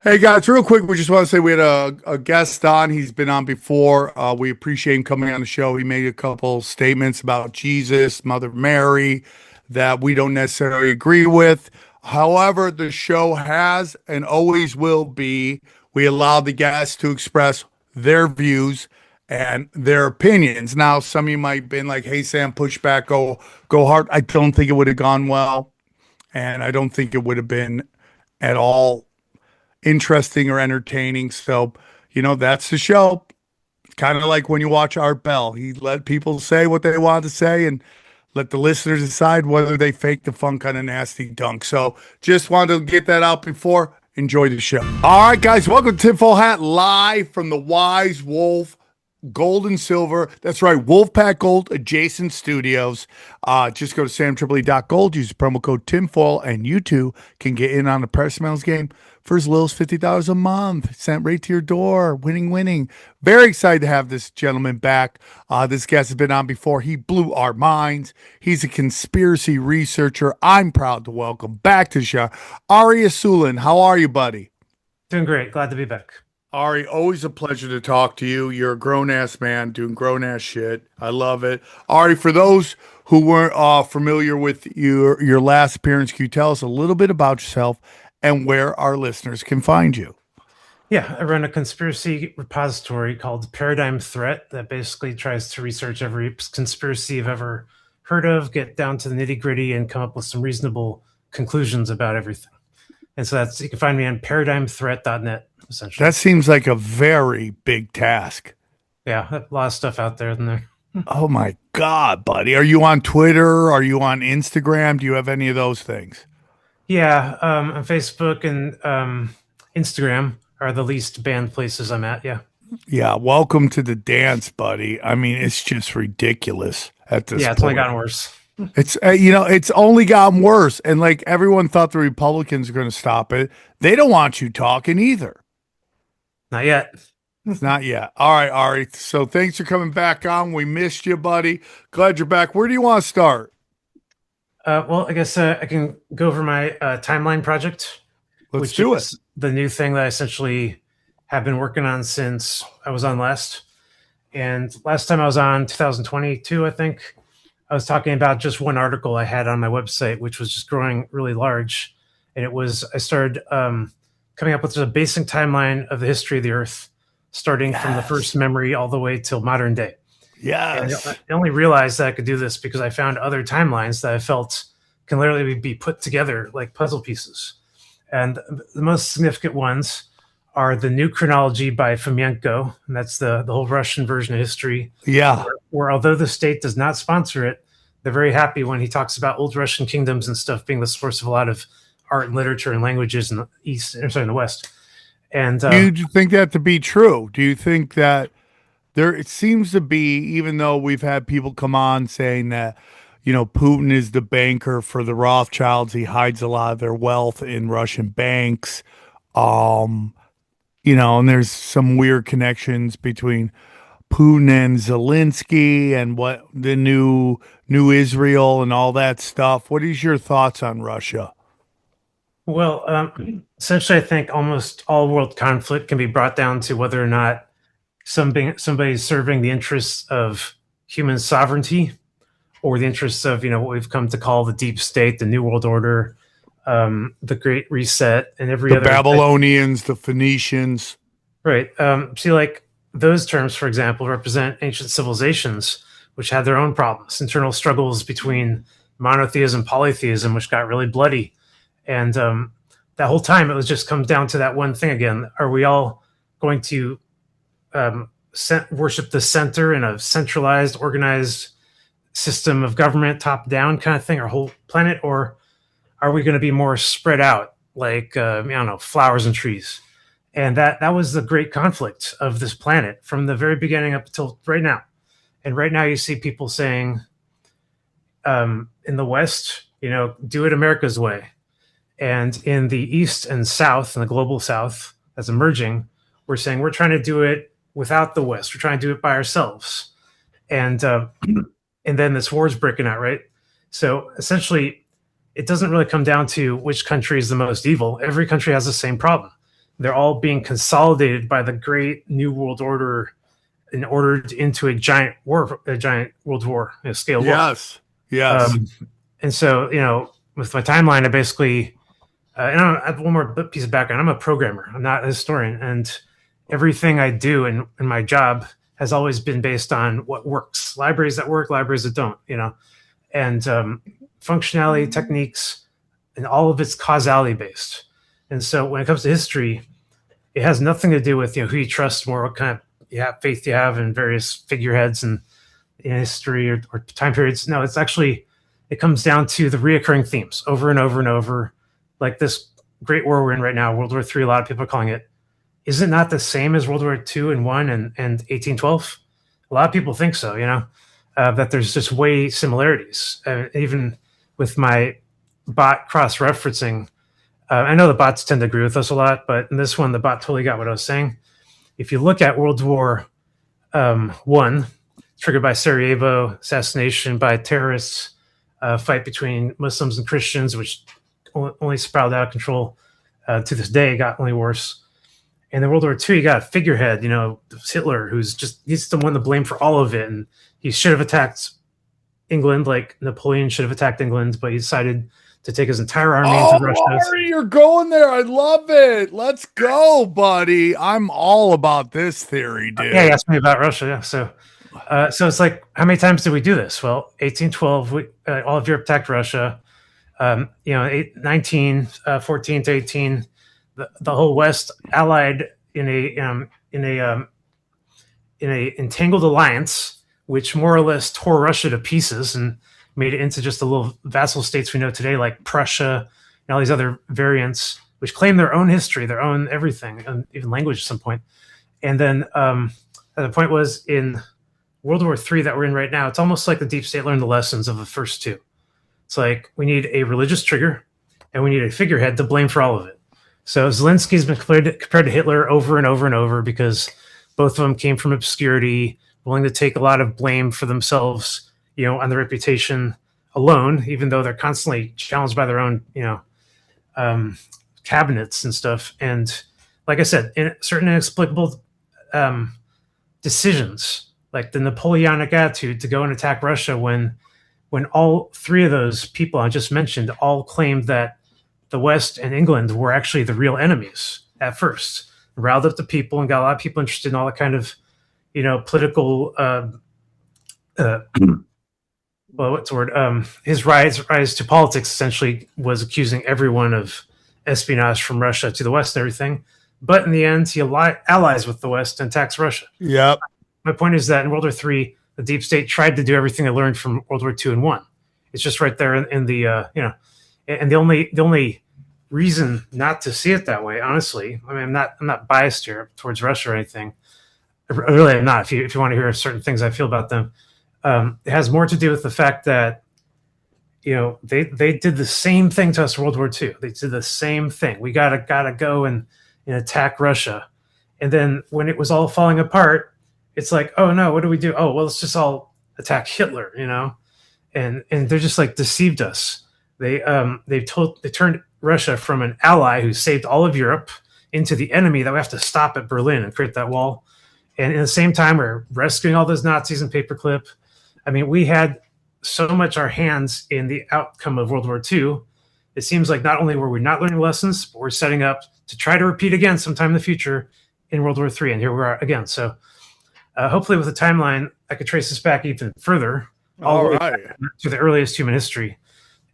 Hey guys, real quick, we just want to say we had a guest on. He's been on before. We appreciate him coming on the show. He made a couple statements about Jesus, Mother Mary, that we don't necessarily agree with. However, the show has and always will be, we allow the guests to express their views and their opinions. Now, some of you might have been like, hey Sam, push back, go hard. I don't think it would have gone well, and I don't think it would have been at all interesting or entertaining. So, that's the show. It's kind of like when you watch Art Bell. He let people say what they wanted to say and let the listeners decide whether they fake the fun kind of nasty dunk. So just wanted to get that out before. Enjoy the show. All right, guys, welcome to Tinfoil Hat live from the Wise Wolf Gold and Silver. That's right, Wolfpack Gold adjacent studios. Just go to samtripoli.gold, use the promo code tinfoil, and you too can get in on the Precious Metals game for as little as $50 a month, sent right to your door. Winning. Very excited to have this gentleman back. This guest has been on before. He blew our minds. He's a conspiracy researcher. I'm proud to welcome back to the show Ari Asulin. How are you, buddy? Doing great. Glad to be back. Ari, always a pleasure to talk to you. You're a grown-ass man doing grown-ass shit. I love it. Ari, for those who weren't familiar with your last appearance, can you tell us a little bit about yourself and where our listeners can find you? Yeah, I run a conspiracy repository called Paradigm Threat that basically tries to research every conspiracy I've ever heard of, get down to the nitty-gritty, and come up with some reasonable conclusions about everything. And so you can find me on paradigmthreat.net, essentially. That seems like a very big task. Yeah, a lot of stuff out there, isn't there? Oh my God, buddy. Are you on Twitter? Are you on Instagram? Do you have any of those things? Yeah, on Facebook and Instagram are the least banned places I'm at, yeah. Yeah, welcome to the dance, buddy. I mean, it's just ridiculous at this point. Yeah, it's only gotten worse. It's it's only gotten worse, and like everyone thought the Republicans are going to stop it. They don't want you talking either. Not yet. Not yet. All right, Ari. So thanks for coming back on. We missed you, buddy. Glad you're back. Where do you want to start? Well, I guess I can go over my timeline project. Let's do it. The new thing that I essentially have been working on since I was on last. And last time I was on, 2022, I think, I was talking about just one article I had on my website, which was just growing really large. And I started coming up with a basic timeline of the history of the Earth, starting from the first memory all the way till modern day. Yes. And I only realized that I could do this because I found other timelines that I felt can literally be put together like puzzle pieces. And the most significant ones are the New Chronology by Fomenko, and that's the whole Russian version of history. Yeah. Where although the state does not sponsor it, they're very happy when he talks about old Russian kingdoms and stuff being the source of a lot of art and literature and languages in the in the West. And do you think that to be true? Do you think that it seems to be, even though we've had people come on saying that, Putin is the banker for the Rothschilds, he hides a lot of their wealth in Russian banks, and there's some weird connections between Putin and Zelensky and what the new Israel and all that stuff. What is your thoughts on Russia? Well, essentially, I think almost all world conflict can be brought down to whether or not somebody's serving the interests of human sovereignty or the interests of, what we've come to call the deep state, the New World Order, the Great Reset, and every other. The Babylonians, the Phoenicians. Right. See, like those terms, for example, represent ancient civilizations which had their own problems, internal struggles between monotheism, polytheism, which got really bloody. And that whole time, it was just comes down to that one thing again. Are we all going to worship the center in a centralized, organized system of government, top down kind of thing, our whole planet, or are we going to be more spread out, like flowers and trees? And that was the great conflict of this planet from the very beginning up until right now. And right now, you see people saying, in the West, do it America's way, and in the East and South, and the global South that's emerging, we're saying we're trying to do it without the West. We're trying to do it by ourselves. And then this war is breaking out, right? So essentially, it doesn't really come down to which country is the most evil. Every country has the same problem. they're all being consolidated by the great New World Order and ordered into a giant world war, scale war. Yes. And so, with my timeline, I basically, and I have one more piece of background. I'm a programmer. I'm not a historian, and everything I do in my job has always been based on what works. Libraries that work, libraries that don't. And functionality, techniques, and all of it's causality based. And so, when it comes to history, it has nothing to do with who you trust more, what kind of faith you have in various figureheads and in history or time periods. No, it comes down to the reoccurring themes over and over and over. Like this great war we're in right now, World War III, a lot of people are calling it. Is it not the same as World War II and 1 and 1812? A lot of people think so, that there's just way similarities. Even with my bot cross-referencing, I know the bots tend to agree with us a lot, but in this one, the bot totally got what I was saying. If you look at World War I, triggered by Sarajevo, assassination by terrorists, fight between Muslims and Christians, which only spiraled out of control to this day, got only worse. And in World War II, you got a figurehead, Hitler, he's the one to blame for all of it. And he should have attacked England, like Napoleon should have attacked England, but he decided to take his entire army into Russia. Ari, you're going there. I love it. Let's go, buddy. I'm all about this theory, dude. Yeah, you asked me about Russia. Yeah, so it's like, how many times did we do this? Well, 1812, all of Europe attacked Russia. 1914 to 18, the whole West allied in a entangled alliance, which more or less tore Russia to pieces and made it into just the little vassal states we know today, like Prussia and all these other variants, which claim their own history, their own everything, and even language at some point. And then the point was in World War III that we're in right now, it's almost like the deep state learned the lessons of the first two. It's like we need a religious trigger and we need a figurehead to blame for all of it. So Zelensky's been compared to Hitler over and over and over because both of them came from obscurity, willing to take a lot of blame for themselves, on their reputation alone, even though they're constantly challenged by their own, cabinets and stuff. And like I said, in certain inexplicable decisions, like the Napoleonic attitude to go and attack Russia when all three of those people I just mentioned all claimed that the West and England were actually the real enemies at first, riled up the people and got a lot of people interested in all the kind of, political, what's the word? His rise to politics essentially was accusing everyone of espionage from Russia to the West and everything. But in the end, he allies with the West and attacks Russia. Yep. My point is that in World War III, the deep state tried to do everything they learned from World War II and 1. It's just right there in the, and the only reason not to see it that way, honestly, I mean, I'm not biased here towards Russia or anything. I really am not. If you want to hear certain things I feel about them, it has more to do with the fact that, they did the same thing to us in World War II. They did the same thing. We gotta go and attack Russia. And then when it was all falling apart, it's like, oh no, what do we do? Oh, well, let's just all attack Hitler, and they're just like deceived us. They turned Russia from an ally who saved all of Europe into the enemy that we have to stop at Berlin and create that wall. And at the same time, we're rescuing all those Nazis in paperclip. I mean, we had so much our hands in the outcome of World War II. It seems like not only were we not learning lessons, but we're setting up to try to repeat again sometime in the future in World War III. And here we are again. So hopefully with the timeline, I could trace this back even further, all the way to the earliest human history.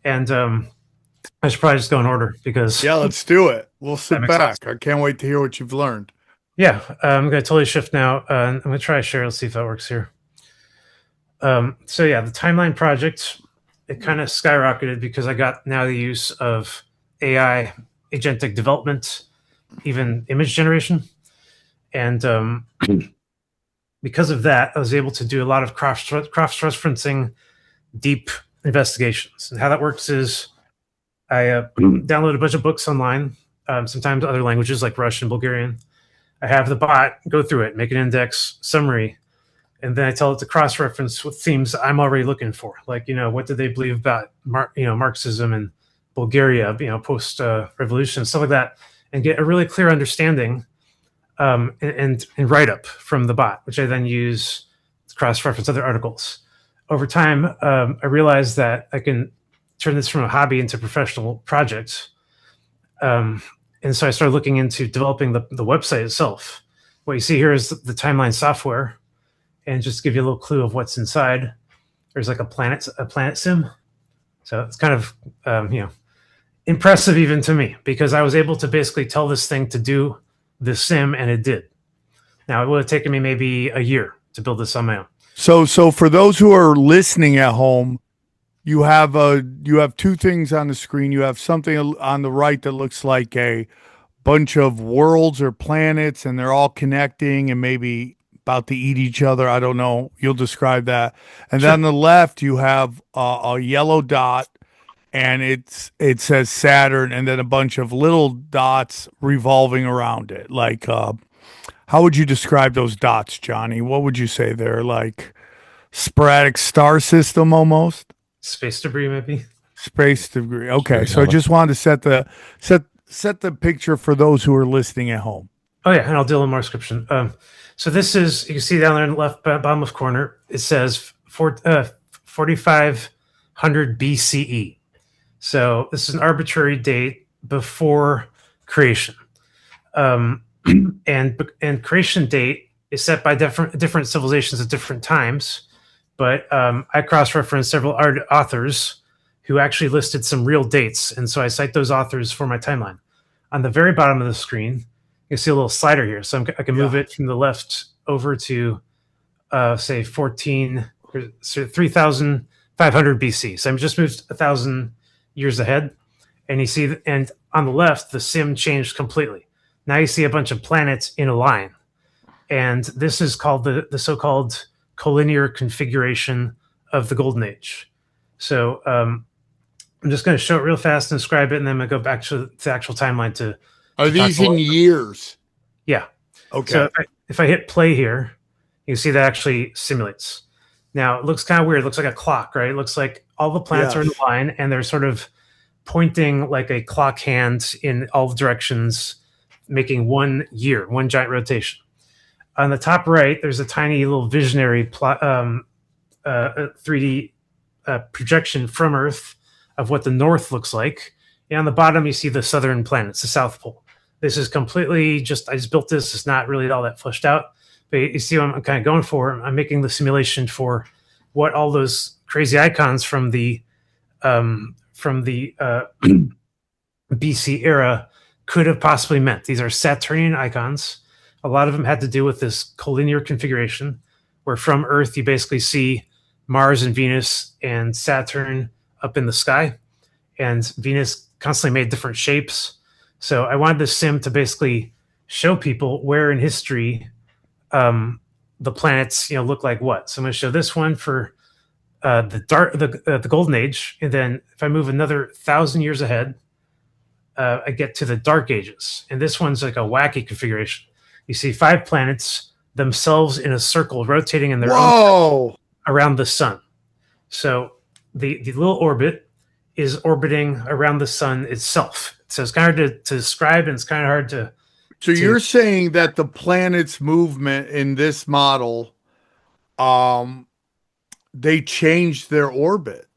And I should probably just go in order because... Yeah, let's do it. We'll sit back. I can't wait to hear what you've learned. Yeah, I'm going to totally shift now. I'm going to try share. Let's see if that works here. So yeah, the timeline project, it kind of skyrocketed because I got now the use of AI, agentic development, even image generation. And because of that, I was able to do a lot of cross-referencing deep investigations. And how that works is I download a bunch of books online, sometimes other languages like Russian, Bulgarian. I have the bot go through it, make an index summary, and then I tell it to cross-reference with themes I'm already looking for. Like, what did they believe about Marxism and Bulgaria, post-revolution, stuff like that. and get a really clear understanding and write up from the bot, which I then use to cross-reference other articles. Over time, I realized that I can turn this from a hobby into a professional project. And so I started looking into developing the website itself. What you see here is the timeline software. And just to give you a little clue of what's inside, there's like a planet sim. So it's kind of, impressive even to me, because I was able to basically tell this thing to do the sim, and it did. Now, it would have taken me maybe a year to build this on my own. So for those who are listening at home, you have two things on the screen. You have something on the right that looks like a bunch of worlds or planets, and they're all connecting and maybe about to eat each other. I don't know. You'll describe that. And Sure. then on the left, you have a yellow dot, and it says Saturn, and then a bunch of little dots revolving around it. Like, how would you describe those dots, Johnny? What would you say they're like? Sporadic star system almost? Space debris, maybe. Space debris. Okay, so I just wanted to set the picture for those who are listening at home. Oh yeah, and I'll do a little more description. So this is, you can see down there in the left bottom left corner, it says 4500 BCE. So this is an arbitrary date before creation. And creation date is set by different civilizations at different times. But I cross-referenced several authors who actually listed some real dates. And so I cite those authors for my timeline. On the very bottom of the screen, you see a little slider here. So I can move it from the left over to, say, 3,500 BC. So I'm just moved 1,000 years ahead. And you see, and on the left, the sim changed completely. Now you see a bunch of planets in a line. And this is called the so-called collinear configuration of the Golden Age. So I'm just going to show it real fast and describe it, and then I'm going to go back to the actual timeline to. Are these in years? Yeah. Okay. So if I hit play here, you can see that actually simulates. Now, it looks kind of weird. It looks like a clock, right? It looks like all the planets are in a line, and they're sort of pointing like a clock hand in all directions, making 1 year, one giant rotation. On the top right, there's a tiny little visionary 3D projection from Earth of what the North looks like. And on the bottom, you see the southern planets, the South Pole. This is completely I just built this. It's not really all that fleshed out. But you see what I'm kind of going for. I'm making the simulation for what all those crazy icons from the BC era could have possibly meant. These are Saturnian icons. A lot of them had to do with this collinear configuration, where from Earth you basically see Mars and Venus and Saturn up in the sky, and Venus constantly made different shapes. So I wanted the sim to basically show people where in history the planets look like what. So I'm going to show this one for the Golden Age, and then if I move another 1,000 years ahead, I get to the Dark Ages, and this one's like a wacky configuration. You see 5 planets themselves in a circle rotating in their own around the sun. So the little orbit is orbiting around the sun itself. So it's kind of hard to describe, and it's kind of hard to. So you're saying that the planet's movement in this model, they changed their orbit.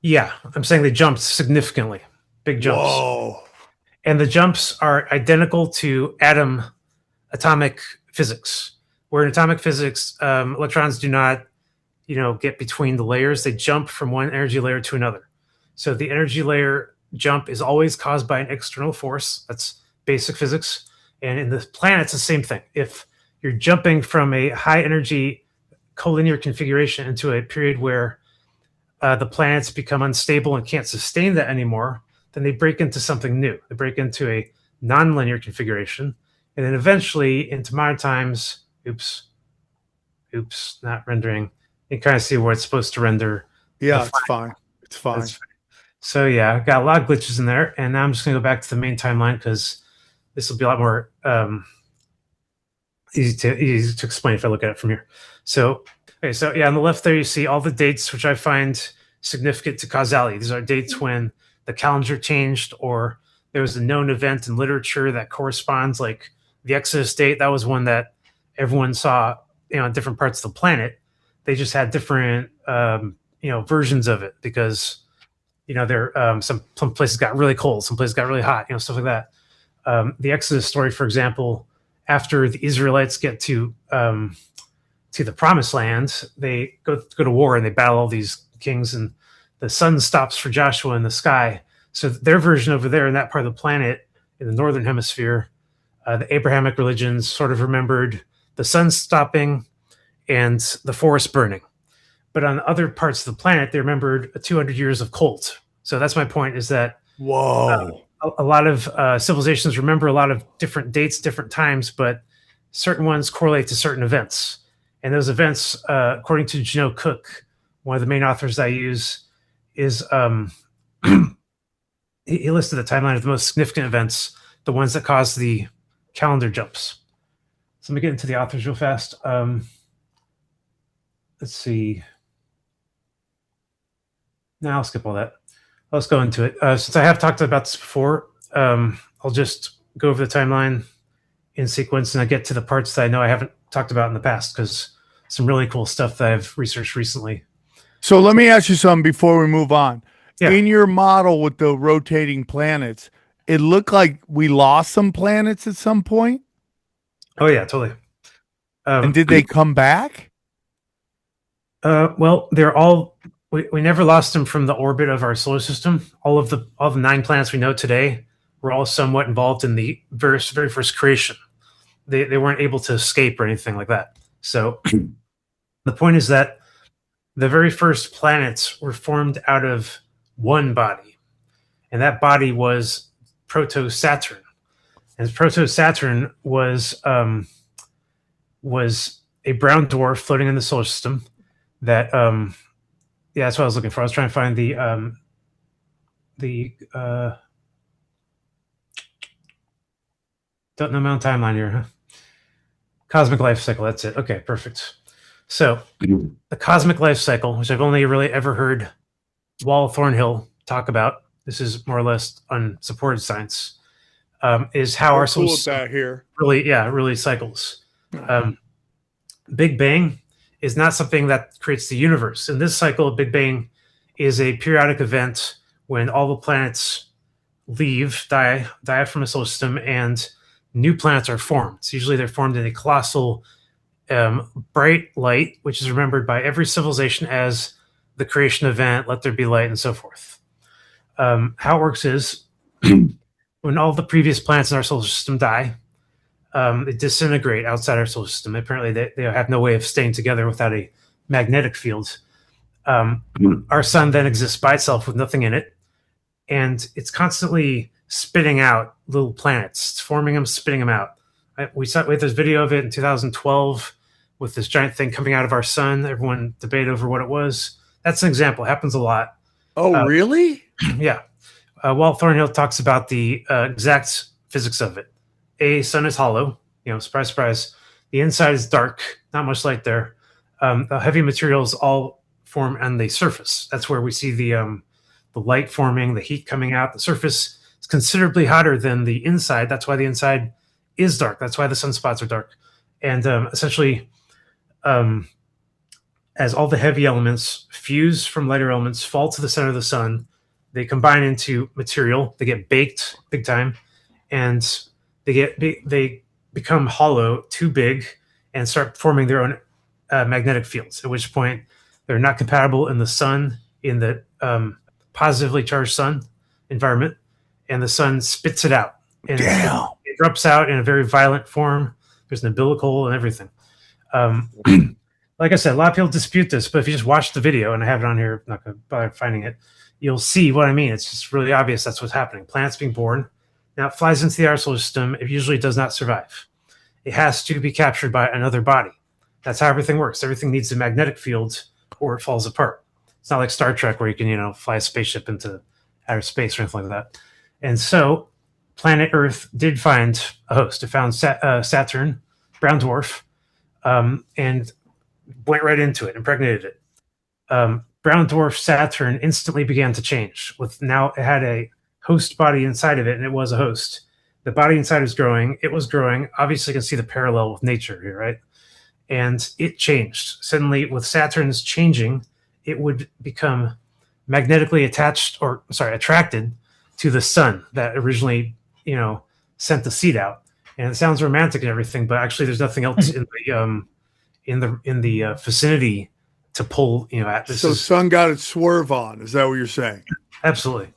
Yeah, I'm saying they jumped significantly, big jumps. Whoa. And the jumps are identical to atomic physics, where in atomic physics, electrons do not, get between the layers. They jump from one energy layer to another. So the energy layer jump is always caused by an external force. That's basic physics. And in the planets, the same thing. If you're jumping from a high energy collinear configuration into a period where the planets become unstable and can't sustain that anymore, then they break into something new. They break into a nonlinear configuration. And then eventually, into modern times, not rendering. You can kind of see where it's supposed to render. Yeah, it's fine. It's fine. So yeah, I've got a lot of glitches in there. And now I'm just going to go back to the main timeline because this will be a lot more easy to explain if I look at it from here. So, on the left there, you see all the dates, which I find significant to causality. These are dates when the calendar changed or there was a known event in literature that corresponds, like the Exodus date. That was one that everyone saw, in different parts of the planet. They just had different, versions of it because, there some places got really cold, some places got really hot, stuff like that. The Exodus story, for example, after the Israelites get to the Promised Land, they go to war and they battle all these kings, and the sun stops for Joshua in the sky. So their version over there in that part of the planet, in the northern hemisphere, the Abrahamic religions sort of remembered the sun stopping and the forest burning. But on other parts of the planet, they remembered 200 years of cold. So that's my point, is that Whoa. a lot of civilizations remember a lot of different dates, different times, but certain ones correlate to certain events. And those events, according to Janot Cook, one of the main authors I use, is he listed the timeline of the most significant events, the ones that caused the calendar jumps. So let me get into the authors real fast. Let's see. Now I'll skip all that. Let's go into it. Since I have talked about this before, I'll just go over the timeline in sequence, and I get to the parts that I know I haven't talked about in the past, because some really cool stuff that I've researched recently. So let me ask you something before we move on. Yeah. In your model with the rotating planets, it looked like we lost some planets at some point. Oh yeah, totally. And did they come back? Well, they're all. We never lost them from the orbit of our solar system. All the 9 planets we know today were all somewhat involved in the very first creation. They weren't able to escape or anything like that. So the point is that the very first planets were formed out of one body, and that body was Proto-Saturn. And Proto-Saturn was a brown dwarf floating in the solar system that that's what I was looking for. I was trying to find the don't know Mount timeline here, huh? Cosmic life cycle. That's it. Okay, perfect. So the cosmic life cycle, which I've only really ever heard Wall Thornhill talk about, this is more or less unsupported science, is how our solar system here really cycles. Big Bang is not something that creates the universe. In this cycle, Big Bang is a periodic event when all the planets die out from a solar system, and new planets are formed. So usually they're formed in a colossal bright light, which is remembered by every civilization as the creation event, let there be light, and so forth. How it works is when all the previous planets in our solar system die, they disintegrate outside our solar system. Apparently, they have no way of staying together without a magnetic field. Our sun then exists by itself with nothing in it, and it's constantly spitting out little planets. It's forming them, spitting them out. We had this video of it in 2012 with this giant thing coming out of our sun. Everyone debated over what it was. That's an example. It happens a lot. Oh, really? Yeah. Walt Thornhill talks about the exact physics of it. A sun is hollow. Surprise, surprise. The inside is dark. Not much light there. The heavy materials all form on the surface. That's where we see the light forming, the heat coming out. The surface is considerably hotter than the inside. That's why the inside is dark. That's why the sunspots are dark. And essentially, as all the heavy elements fuse from lighter elements, fall to the center of the sun, they combine into material. They get baked big time, and they become hollow, too big, and start forming their own magnetic fields. At which point, they're not compatible in the sun, in the positively charged sun environment, and the sun spits it out. And it erupts out in a very violent form. There's an umbilical and everything. Like I said, a lot of people dispute this, but if you just watch the video, and I have it on here, I'm not going to bother finding it, you'll see what I mean. It's just really obvious that's what's happening. Planets being born. Now, it flies into the outer solar system. It usually does not survive. It has to be captured by another body. That's how everything works. Everything needs a magnetic field or it falls apart. It's not like Star Trek where you can, fly a spaceship into outer space or anything like that. And so planet Earth did find a host. It found Saturn, brown dwarf, and went right into it, impregnated it. Brown dwarf Saturn instantly began to change. Now it had a host body inside of it, and it was a host. The body inside is growing. It was growing. Obviously, you can see the parallel with nature here, right? And it changed. Suddenly, with Saturn's changing, it would become magnetically attracted to the sun that originally, sent the seed out. And it sounds romantic and everything, but actually, there's nothing else in the vicinity to pull. At this. So sun got its swerve on. Is that what you're saying? Absolutely.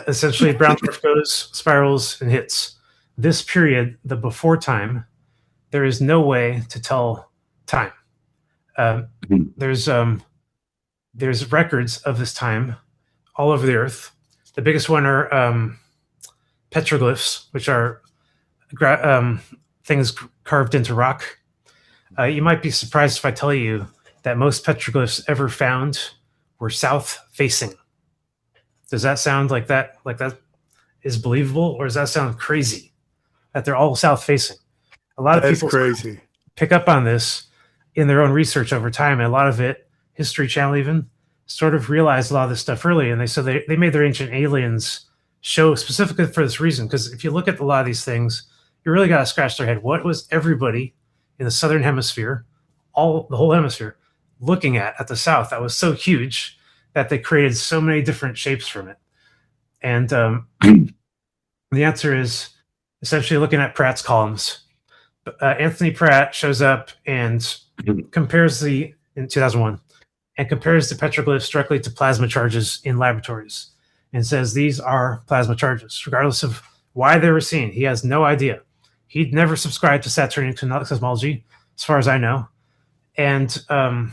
Essentially, brown dwarf goes, spirals, and hits. This period, the before time, there is no way to tell time. There's records of this time all over the earth. The biggest one are petroglyphs, which are things carved into rock. You might be surprised if I tell you that most petroglyphs ever found were south-facing. Does that sound like that is believable, or does that sound crazy that they're all south-facing? A lot of people crazy. Pick up on this in their own research over time, and a lot of it, History Channel even, sort of realized a lot of this stuff early, and they made their Ancient Aliens show specifically for this reason, because if you look at a lot of these things, you really got to scratch their head. What was everybody in the southern hemisphere, the whole hemisphere, looking at the south that was so huge that they created so many different shapes from it? And the answer is essentially looking at Pratt's columns. Anthony Pratt shows up and compares in 2001 and compares the petroglyphs directly to plasma charges in laboratories and says these are plasma charges, regardless of why they were seen. He has no idea. He'd never subscribed to Saturnian cosmology, as far as I know. And on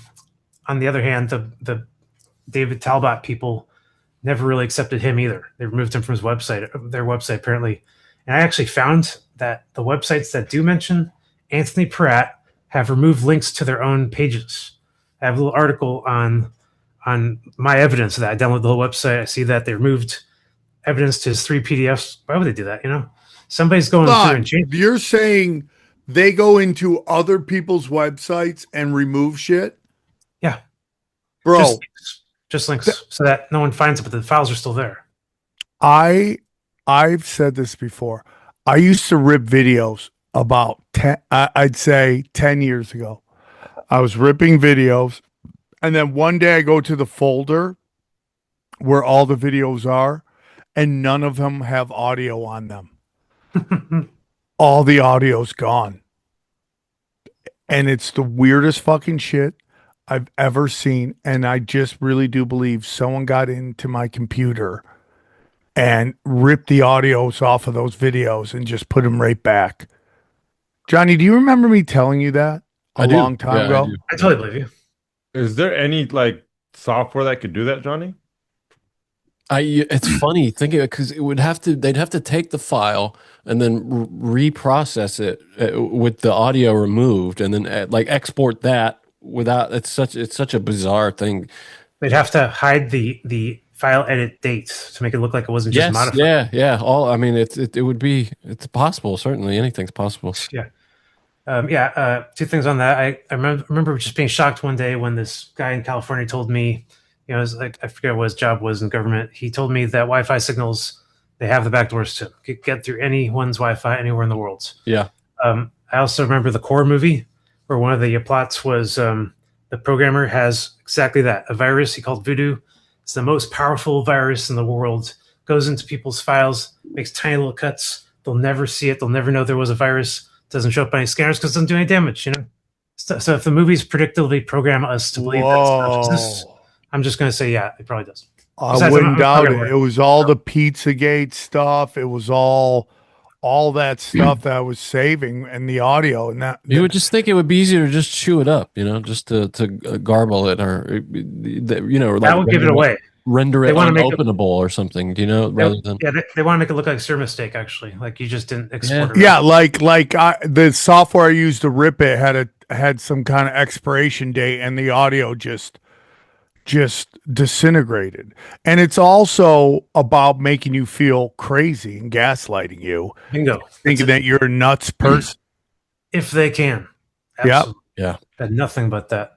the other hand, the David Talbot people never really accepted him either. They removed him from their website apparently. And I actually found that the websites that do mention Anthony Pratt have removed links to their own pages. I have a little article on my evidence of that. I downloaded the whole website. I see that they removed evidence to his 3 PDFs. Why would they do that? Somebody's going through and changing. You're saying they go into other people's websites and remove shit? Yeah. Bro. Just links so that no one finds it, but the files are still there. I've said this before. I used to rip videos about 10 years ago. I was ripping videos, and then one day I go to the folder where all the videos are, and none of them have audio on them. All the audio's gone. And it's the weirdest fucking shit I've ever seen. And I just really do believe someone got into my computer and ripped the audios off of those videos and just put them right back. Johnny, do you remember me telling you that a long time ago? I totally believe you. Is there any software that could do that, Johnny? It's funny thinking, because they'd have to take the file and then reprocess it with the audio removed, and then export that without. It's such a bizarre thing. They'd have to hide the file edit dates to make it look like it wasn't just modified. It's possible. Certainly, anything's possible. Yeah. Two things on that. I remember just being shocked one day when this guy in California told me, it was like, I forget what his job was in government. He told me that Wi-Fi signals, they have the backdoors to get through anyone's Wi-Fi anywhere in the world. Yeah. I also remember the Core movie, where one of the plots was the programmer has exactly that, a virus he called Voodoo. It's the most powerful virus in the world. Goes into people's files, makes tiny little cuts. They'll never see it. They'll never know there was a virus. Doesn't show up on any scanners because it doesn't do any damage. So if the movies predictably program us to believe that's consciousness, I'm just going to say, yeah, it probably does. I wouldn't doubt it. It was all the Pizzagate stuff. It was all that stuff that I was saving, and the audio, and that. You would just think it would be easier to just chew it up, just to garble it, or that would give it away. Render it unopenable or something, rather than. Yeah, they want to make it look like a server mistake. Actually, like you just didn't export it. Yeah, the software I used to rip it had some kind of expiration date, and the audio just disintegrated. And it's also about making you feel crazy and gaslighting you. Bingo. Thinking that you're a nuts person. If they can. Absolutely. Yeah. And nothing but that.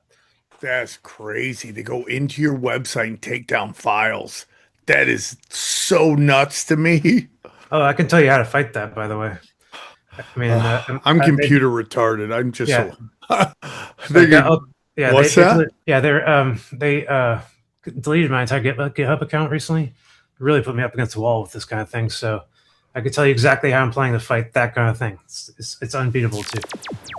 That's crazy. They go into your website and take down files. That is so nuts to me. Oh, I can tell you how to fight that, by the way. I mean, I'm computer retarded. I'm just yeah. yeah. What's that? They deleted my entire GitHub account recently. It really put me up against the wall with this kind of thing. So I could tell you exactly how I'm planning to fight that kind of thing. It's unbeatable too.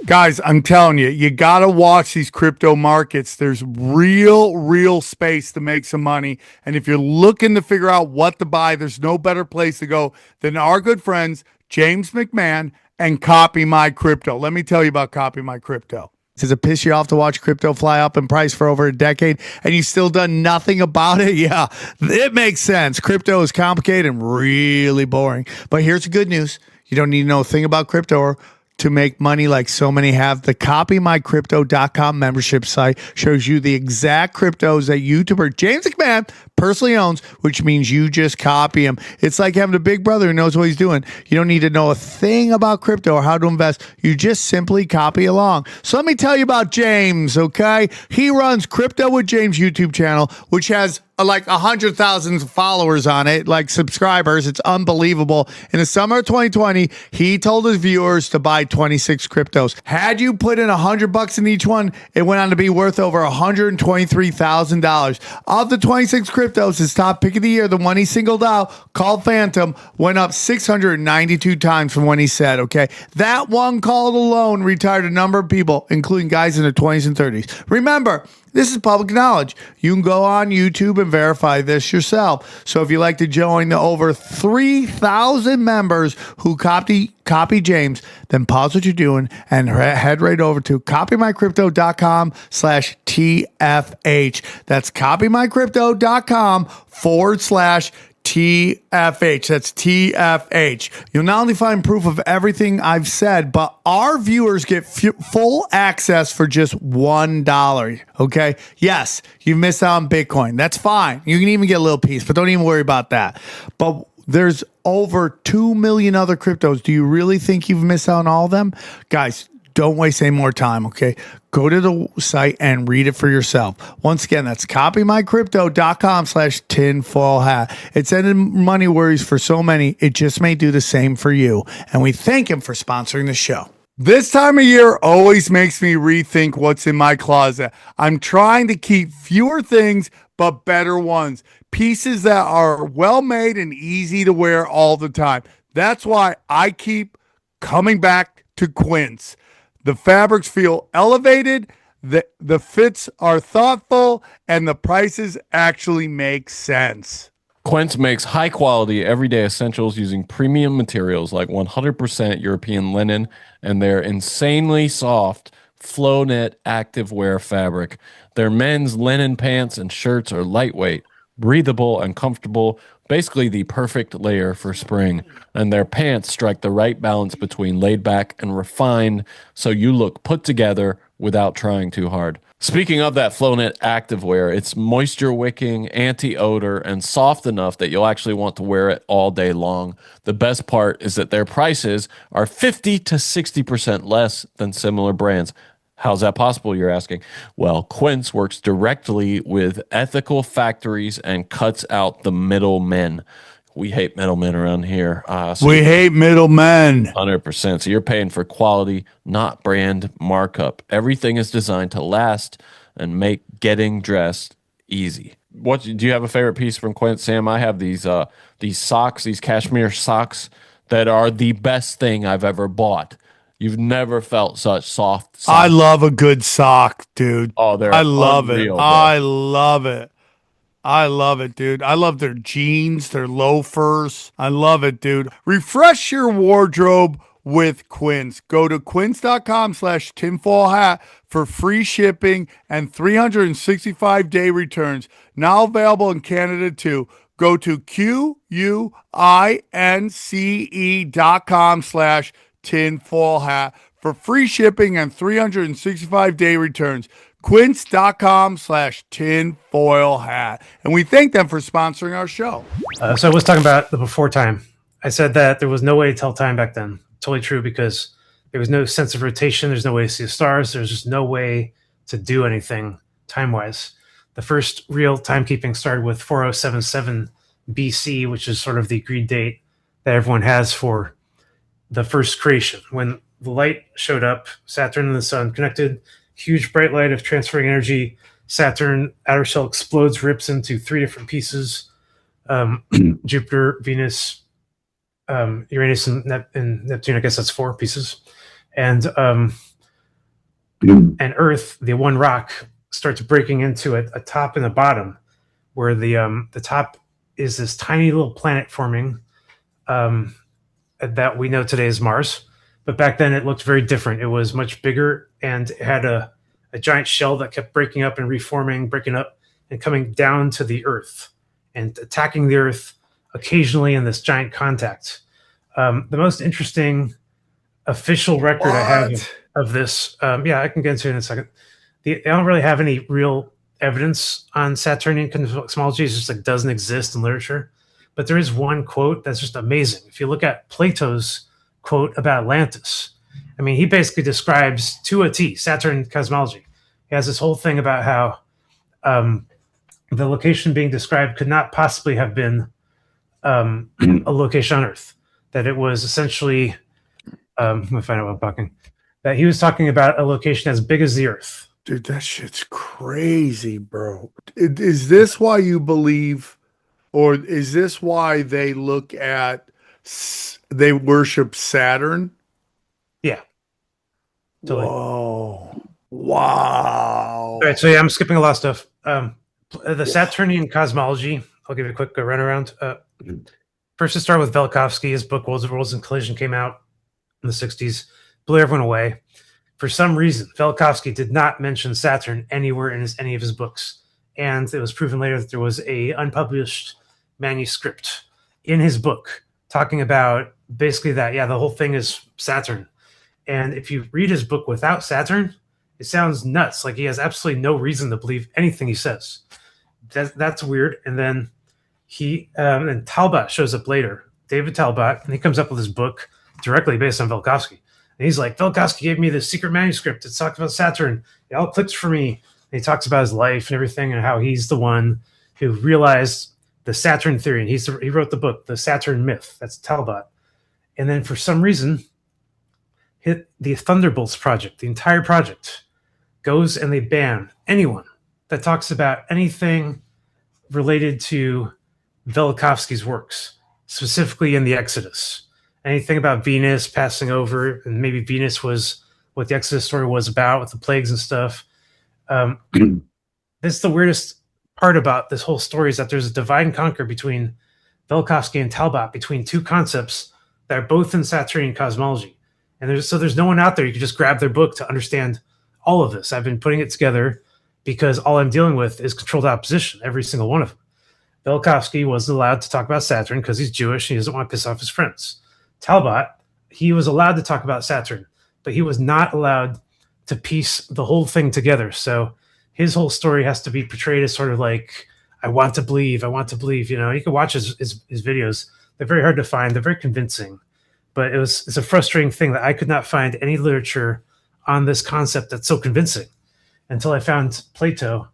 Guys, I'm telling you, you got to watch these crypto markets. There's real space to make some money. And if you're looking to figure out what to buy, there's no better place to go than our good friends, James McMahon and Copy My Crypto. Let me tell you about Copy My Crypto. Does it piss you off to watch crypto fly up in price for over a decade and you still done nothing about it? Yeah, it makes sense. Crypto is complicated and really boring. But here's the good news. You don't need to know a thing about crypto or to make money like so many have. The copymycrypto.com membership site shows you the exact cryptos that YouTuber James McMahon personally owns, which means you just copy him. It's like having a big brother who knows what he's doing. You don't need to know a thing about crypto or how to invest. You just simply copy along. So let me tell you about James, okay? He runs Crypto with James YouTube channel, which has like 100,000 followers on it, like subscribers. It's unbelievable. In the summer of 2020, he told his viewers to buy 26 cryptos. Had you put in $100 in each one, it went on to be worth over $123,000. Of the 26 cryptos, his top pick of the year, the one he singled out, called Phantom, went up 692 times from when he said, okay? That one call alone retired a number of people, including guys in their 20s and 30s. Remember, this is public knowledge. You can go on YouTube and verify this yourself. So if you'd like to join the over 3,000 members who copy James, then pause what you're doing and head right over to copymycrypto.com/TFH. That's copymycrypto.com/TFH. That's TFH. You'll not only find proof of everything I've said, but our viewers get full access for just $1. Okay? Yes, you missed out on Bitcoin. That's fine. You can even get a little piece, but don't even worry about that. But there's over 2 million other cryptos. Do you really think you've missed out on all of them? Guys, don't waste any more time, okay? Go to the site and read it for yourself. Once again, that's copymycrypto.com/tinfoil hat. It's ending money worries for so many. It just may do the same for you. And we thank him for sponsoring the show. This time of year always makes me rethink what's in my closet. I'm trying to keep fewer things, but better ones. Pieces that are well made and easy to wear all the time. That's why I keep coming back to Quince. The fabrics feel elevated, the fits are thoughtful, and the prices actually make sense. Quince makes high-quality, everyday essentials using premium materials like 100% European linen and their insanely soft flow-knit activewear fabric. Their men's linen pants and shirts are lightweight, breathable, and comfortable, basically the perfect layer for spring. And their pants strike the right balance between laid back and refined, so you look put together without trying too hard. Speaking of that flow-knit activewear, it's moisture wicking, anti-odor, and soft enough that you'll actually want to wear it all day long. The best part is that their prices are 50 to 60% less than similar brands. How's that possible, you're asking? Well, Quince works directly with ethical factories and cuts out the middlemen. We hate middlemen around here. We hate middlemen. 100%. So you're paying for quality, not brand markup. Everything is designed to last and make getting dressed easy. What do you have a favorite piece from Quince, Sam? I have these socks, these cashmere socks that are the best thing I've ever bought. You've never felt such soft socks. I love a good sock, dude. Oh, I love unreal, it. bro. I love it. I love it, dude. I love their jeans, their loafers. I love it, dude. Refresh your wardrobe with Quince. Go to quince.com/tinfoil hat for free shipping and 365-day returns. Now available in Canada too. Go to quince.com/tinfoil hat for free shipping and 365-day returns. Quince.com/tinfoil hat. And we thank them for sponsoring our show. So I was talking about the before time. I said that there was no way to tell time back then. Totally true, because there was no sense of rotation. There's no way to see the stars. There's just no way to do anything time-wise. The first real timekeeping started with 4077 BC, which is sort of the agreed date that everyone has for the first creation. When the light showed up, Saturn and the sun connected, huge bright light of transferring energy. Saturn outer shell explodes, rips into 3 different pieces: Jupiter, Venus, Uranus, and Neptune. I guess that's 4 pieces, and Earth, the one rock, starts breaking into a top and a bottom, where the top is this tiny little planet forming that we know today as Mars. But back then it looked very different. It was much bigger, and it had a giant shell that kept breaking up and reforming, breaking up and coming down to the Earth and attacking the Earth occasionally in this giant contact. The most interesting official record I have of this, I can get into it in a second. They don't really have any real evidence on Saturnian cosmology. It's just like doesn't exist in literature. But there is one quote that's just amazing. If you look at Plato's quote about Atlantis, I mean, he basically describes to a T Saturn cosmology. He has this whole thing about how the location being described could not possibly have been a location on Earth. That it was essentially, let me find out what I'm talking. That he was talking about a location as big as the Earth. Dude, that shit's crazy, bro. Is this why you believe, or is this why they look at, they worship Saturn? Yeah. Totally. Whoa. Wow. All right, so yeah, I'm skipping a lot of stuff. The Saturnian cosmology, I'll give you a quick runaround. First, to start with Velikovsky, his book Worlds of Worlds and Collision came out in the 60s, blew everyone away. For some reason, Velikovsky did not mention Saturn anywhere in any of his books. And it was proven later that there was a unpublished manuscript in his book talking about basically that, the whole thing is Saturn. And if you read his book without Saturn, it sounds nuts. Like he has absolutely no reason to believe anything he says. That's weird. And then and Talbot shows up later, David Talbot, and he comes up with his book directly based on Velikovsky. And he's like, Velikovsky gave me this secret manuscript. It talks about Saturn. It all clicks for me. And he talks about his life and everything and how he's the one who realized the Saturn theory. And he wrote the book, The Saturn Myth. That's Talbot. And then for some reason, the Thunderbolts project, the entire project, goes and they ban anyone that talks about anything related to Velikovsky's works, specifically in the Exodus. Anything about Venus passing over, and maybe Venus was what the Exodus story was about with the plagues and stuff. This is the weirdest part about this whole story, is that there's a divide and conquer between Velikovsky and Talbot, between two concepts that are both in Saturnian cosmology. And there's no one out there you can just grab their book to understand all of this. I've been putting it together because all I'm dealing with is controlled opposition, every single one of them. Velikovsky wasn't allowed to talk about Saturn because he's Jewish and he doesn't want to piss off his friends. Talbot, he was allowed to talk about Saturn, but he was not allowed to piece the whole thing together. So his whole story has to be portrayed as sort of like, I want to believe. You know, you can watch his videos. They're very hard to find. They're very convincing. But it's a frustrating thing that I could not find any literature on this concept that's so convincing until I found Plato.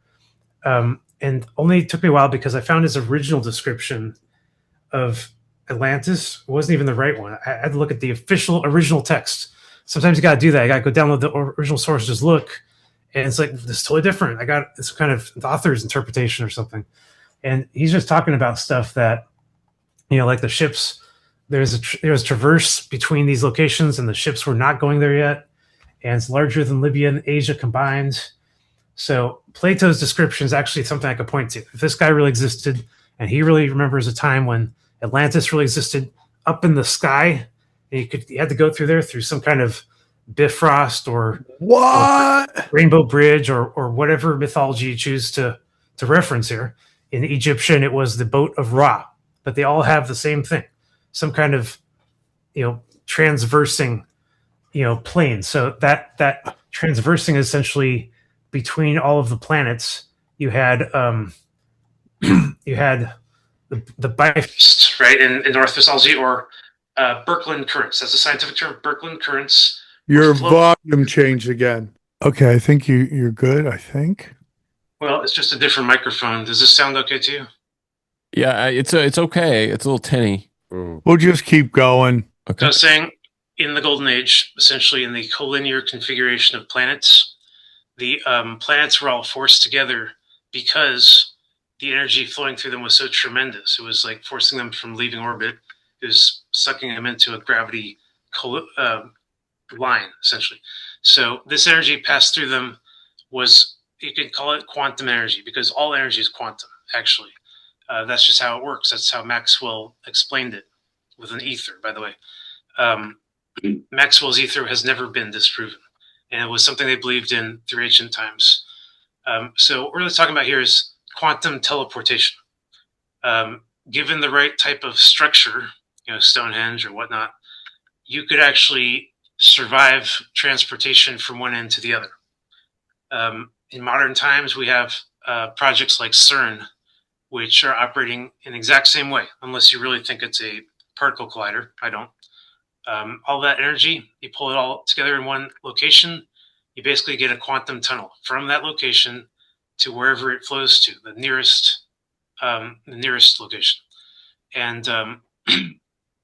And only took me a while because I found his original description of Atlantis wasn't even the right one. I had to look at the official original text. Sometimes you got to do that. I got to go download the original source, just look. And it's like, this is totally different. I got it's kind of the author's interpretation or something. And he's just talking about stuff that, you know, like the ships, there was traverse between these locations and the ships were not going there yet. And it's larger than Libya and Asia combined. So Plato's description is actually something I could point to. If this guy really existed and he really remembers a time when Atlantis really existed up in the sky, and you had to go through there through some kind of Bifrost or Rainbow Bridge or whatever mythology you choose to reference here. In Egyptian, it was the boat of Ra, but they all have the same thing, some kind of, you know, transversing, you know, plane. So that transversing is essentially between all of the planets. You had the Bifrost, right, in Norse mythology, or Birkeland currents. That's a scientific term. Birkeland currents. Your volume changed again. Okay, I think you're good, I think. Well, it's just a different microphone. Does this sound okay to you? Yeah, it's okay. It's a little tinny. We'll just keep going. So I Okay. was saying, in the Golden Age, essentially in the collinear configuration of planets, the planets were all forced together because the energy flowing through them was so tremendous. It was like forcing them from leaving orbit. It was sucking them into a gravity line, essentially. So this energy passed through them was, you could call it quantum energy, because all energy is quantum, actually. That's just how it works. That's how Maxwell explained it, with an ether, by the way. Maxwell's ether has never been disproven, and it was something they believed in through ancient times. So what we're really talking about here is quantum teleportation. Given the right type of structure, Stonehenge or whatnot, you could actually survive transportation from one end to the other. In modern times, we have projects like CERN, which are operating in the exact same way, unless you really think it's a particle collider. I don't. All that energy, you pull it all together in one location, you basically get a quantum tunnel from that location to wherever it flows to, the nearest location. And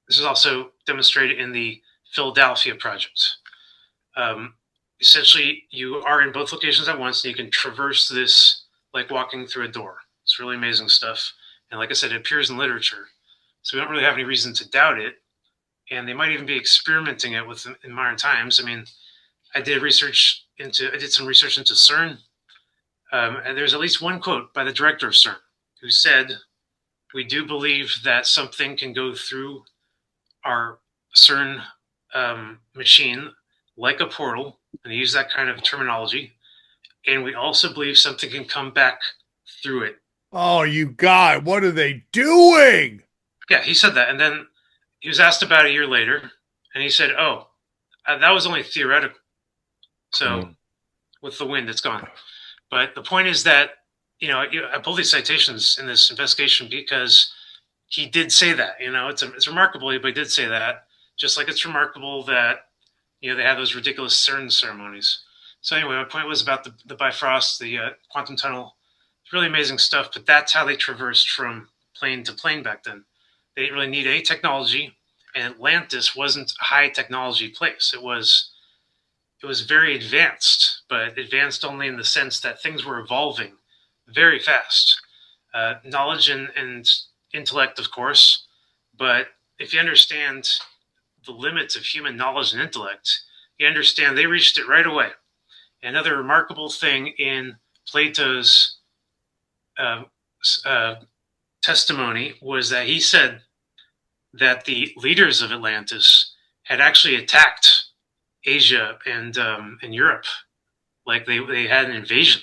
this is also demonstrated in the Philadelphia project. Essentially, you are in both locations at once, and you can traverse this like walking through a door. It's really amazing stuff. And like I said, it appears in literature, so we don't really have any reason to doubt it. And they might even be experimenting it with in modern times. I mean, I did some research into CERN, and there's at least one quote by the director of CERN who said, "We do believe that something can go through our CERN machine like a portal," and he used that kind of terminology. "And we also believe something can come back through it." Oh, you God, what are they doing? Yeah, he said that, and then he was asked about a year later, and he said, "Oh, that was only theoretical. So with the wind, it's gone." But the point is that, I pulled these citations in this investigation because he did say that. It's remarkable, but he did say that. Just like it's remarkable that, they had those ridiculous CERN ceremonies. So anyway, my point was about the Bifrost, the quantum tunnel. It's really amazing stuff, but that's how they traversed from plane to plane back then. They didn't really need any technology, and Atlantis wasn't a high technology place. It was very advanced, but advanced only in the sense that things were evolving very fast. Knowledge and intellect, of course, but if you understand the limits of human knowledge and intellect, you understand they reached it right away. Another remarkable thing in Plato's testimony was that he said that the leaders of Atlantis had actually attacked Asia and Europe, like they had an invasion,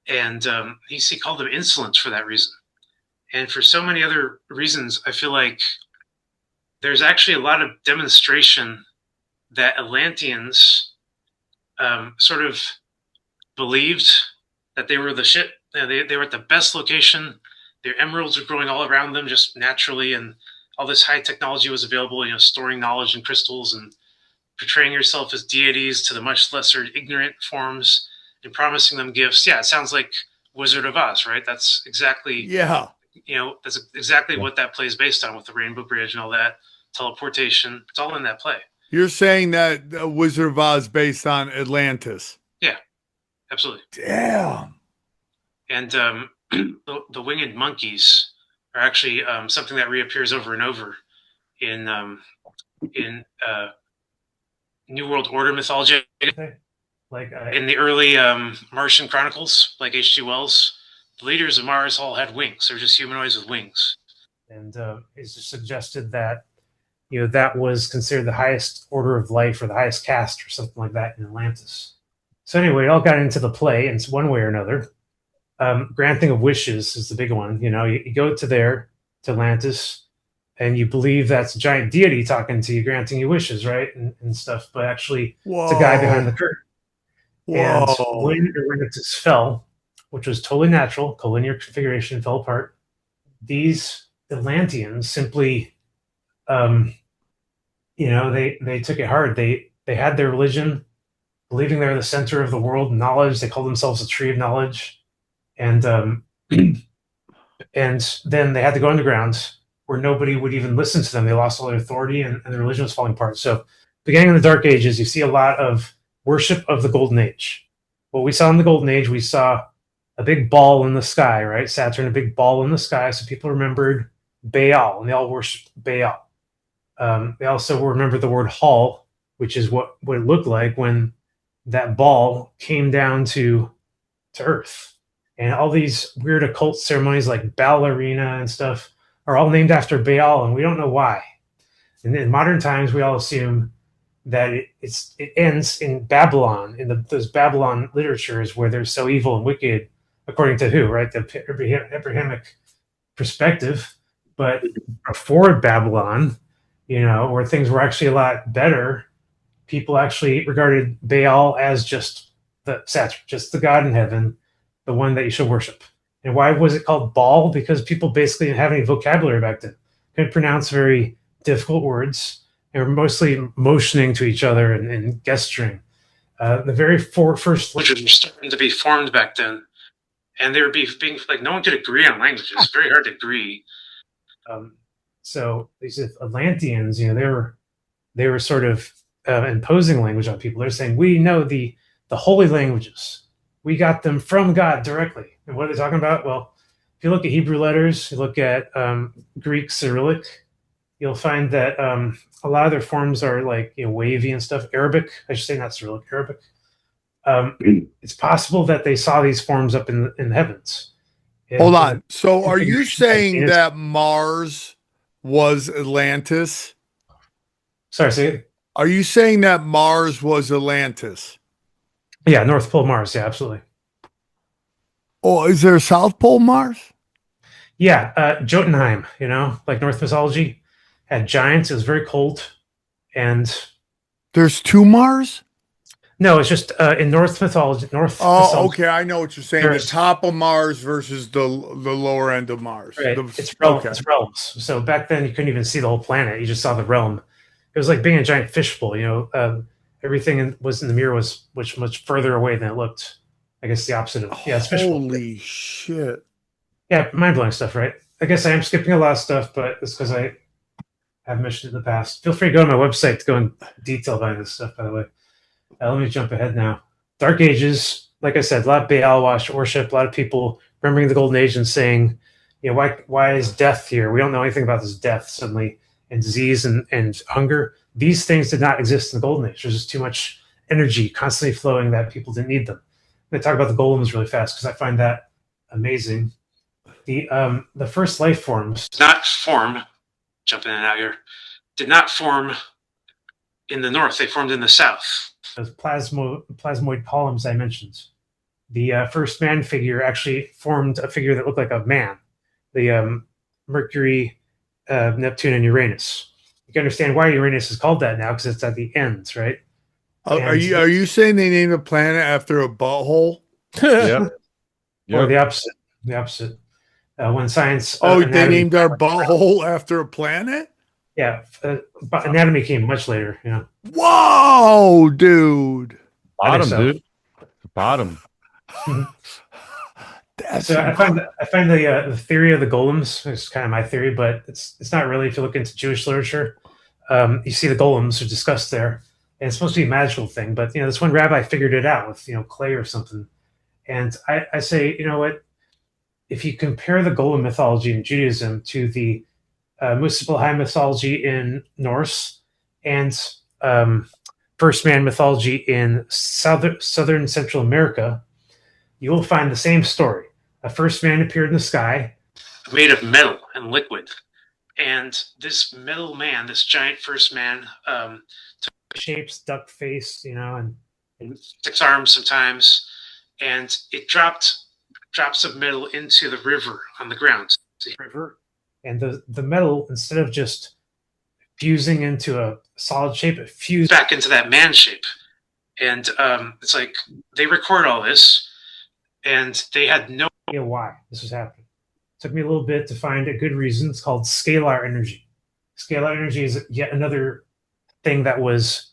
and he called them insolent for that reason, and for so many other reasons. I feel like there's actually a lot of demonstration that Atlanteans sort of believed that they were the shit. They were at the best location. Their emeralds were growing all around them just naturally, and all this high technology was available, storing knowledge in crystals and portraying yourself as deities to the much lesser ignorant forms and promising them gifts. Yeah, it sounds like Wizard of Oz, right? That's exactly, that's exactly what that play is based on, with the Rainbow Bridge and all that, teleportation. It's all in that play. You're saying that Wizard of Oz based on Atlantis? Yeah, absolutely. Damn. And the winged monkeys are actually something that reappears over and over in New World Order mythology. Like in the early Martian chronicles, like H.G. Wells, the leaders of Mars all had wings. They're just humanoids with wings. And it's suggested that that was considered the highest order of life, or the highest caste, or something like that, in Atlantis. So anyway, it all got into the play in one way or another. Granting of wishes is the big one. You go to Atlantis, and you believe that's a giant deity talking to you, granting you wishes, right, and stuff. But actually, it's a guy behind the curtain. And when Atlantis fell, which was totally natural, collinear configuration fell apart, these Atlanteans simply, they took it hard. They had their religion, believing they're the center of the world, knowledge. They called themselves the Tree of Knowledge, and And then they had to go underground where nobody would even listen to them. They lost all their authority, and the religion was falling apart. So, beginning in the Dark Ages, you see a lot of worship of the Golden Age. What we saw in the Golden Age, we saw a big ball in the sky, right? Saturn, a big ball in the sky. So people remembered Baal, and they all worshipped Baal. They also remember the word Hall, which is what it looked like when that ball came down to Earth. And all these weird occult ceremonies like ballerina and stuff are all named after Baal, and we don't know why. And in modern times, we all assume that it ends in Babylon, in those Babylon literatures where they're so evil and wicked, according to who, right? The Abrahamic perspective. But before Babylon, where things were actually a lot better, people actually regarded Baal as just the god in heaven, the one that you should worship. And why was it called Baal? Because people basically didn't have any vocabulary back then. Couldn't pronounce very difficult words. They were mostly motioning to each other and gesturing. The very first languages were starting to be formed back then. And they were being like, no one could agree on languages. It's very hard to agree. So these Atlanteans, they were sort of imposing language on people. They're saying, we know the holy languages. We got them from God directly. And what are they talking about? Well, if you look at Hebrew letters, you look at Greek Cyrillic, you'll find that a lot of their forms are like wavy and stuff. Arabic, I should say, not Cyrillic, Arabic. It's possible that they saw these forms up in the heavens. Hold on. So are you saying that Mars was Atlantis? Sorry, say it. Are you saying that Mars was Atlantis? Yeah, North Pole Mars. Yeah, absolutely. Oh, is there a South Pole Mars? Yeah, Jotunheim, like Norse mythology, had giants. It was very cold. And there's two Mars? No, it's just in Norse mythology. Mythology, okay, I know what you're saying. The top of Mars versus the lower end of Mars. Right. It's realms. So back then you couldn't even see the whole planet. You just saw the realm. It was like being a giant fishbowl. Everything was in the mirror was much further away than it looked. I guess the opposite of it's fishbowl. Holy shit! Yeah, mind blowing stuff, right? I guess I am skipping a lot of stuff, but it's because I have mentioned it in the past. Feel free to go to my website to go in detail about this stuff. By the way, let me jump ahead now. Dark Ages, like I said, a lot of Baal worship. A lot of people remembering the Golden Age and saying, why is death here? We don't know anything about this death suddenly, and disease and hunger. These things did not exist in the Golden Age. There's just too much energy constantly flowing that people didn't need them. I'm going to talk about the golems really fast because I find that amazing. The first life forms did not form, jumping in and out here, did not form in the north. They formed in the south. Those plasmoid columns I mentioned. The first man figure actually formed a figure that looked like a man. The Mercury, Neptune, and Uranus. You can understand why Uranus is called that now because it's at the ends, right? Are you saying they named a planet after a butthole? Yep. Or the opposite. The opposite. When science. They named our butthole after a planet? Yeah. But anatomy came much later. Yeah. Whoa, dude. Bottom, dude. Bottom. So I find the theory of the golems is kind of my theory, but it's not really. If you look into Jewish literature, you see the golems are discussed there, and it's supposed to be a magical thing. But this one rabbi figured it out with clay or something, and I say, what? If you compare the golem mythology in Judaism to the Muspelheim mythology in Norse and first man mythology in southern Central America, you will find the same story. A first man appeared in the sky, made of metal and liquid. And this metal man, this giant first man, took shapes, duck face, and 6 arms sometimes, and it drops of metal into the river on the ground. And the metal, instead of just fusing into a solid shape, it fused back into that man shape. And it's like they record all this, and they had no idea why this was happening. It took me a little bit to find a good reason. It's called scalar energy. Scalar energy is yet another thing that was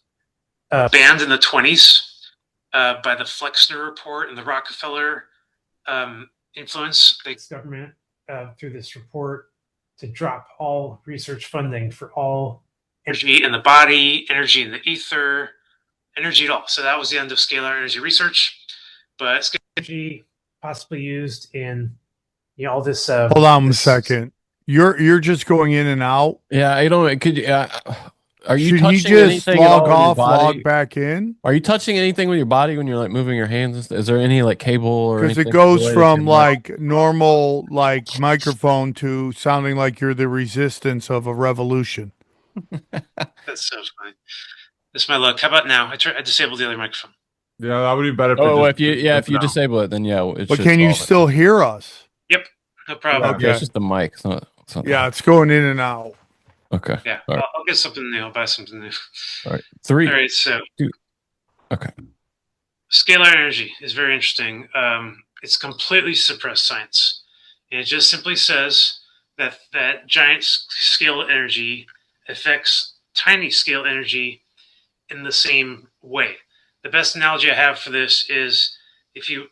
banned in the 1920s by the Flexner Report and the Rockefeller influence. The government through this report to drop all research funding for all energy in the body, energy in the ether, energy at all. So that was the end of scalar energy research. But scalar energy possibly used in all this. Hold on a second. You're just going in and out. Yeah, I don't. Could you? Are you Should touching you just anything at log all with your off, body? log back in? Are you touching anything with your body when you're like moving your hands? Is there any like cable or Because anything? it goes related from to like normal like microphone to sounding like you're the resistance of a revolution. That's so funny. This is my luck. How about now? I disabled the other microphone. Yeah, that would be better. Oh, if you disable it, then yeah. But can you still hear us? Yep, no problem. Okay. Yeah, it's just the mic. It's not Yeah, it's going in and out. Okay. Yeah, All right. I'll get something new. I'll buy something new. All right. 3. All right, so 2. Okay. Scalar energy is very interesting. It's completely suppressed science. And it just simply says that giant scale energy affects tiny scale energy in the same way. The best analogy I have for this is if you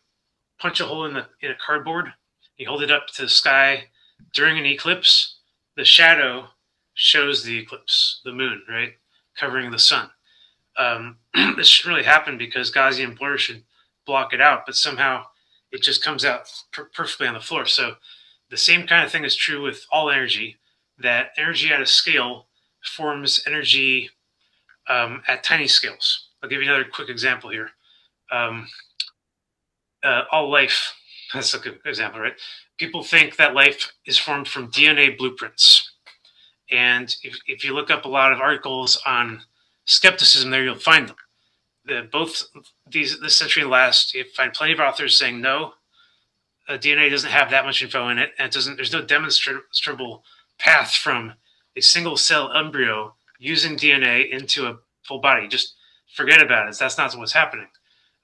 punch a hole in a cardboard, you hold it up to the sky during an eclipse, the shadow shows the eclipse, the moon, right, covering the sun. This shouldn't really happen because Gaussian blur should block it out, but somehow it just comes out perfectly on the floor. So the same kind of thing is true with all energy, that energy at a scale forms energy at tiny scales. I'll give you another quick example here. All life, that's a good example, right? People think that life is formed from DNA blueprints. And if you look up a lot of articles on skepticism there, you'll find them. Both this century and last, you find plenty of authors saying no, DNA doesn't have that much info in it, and there's no demonstrable path from a single cell embryo using DNA into a full body. Just forget about it. That's not what's happening.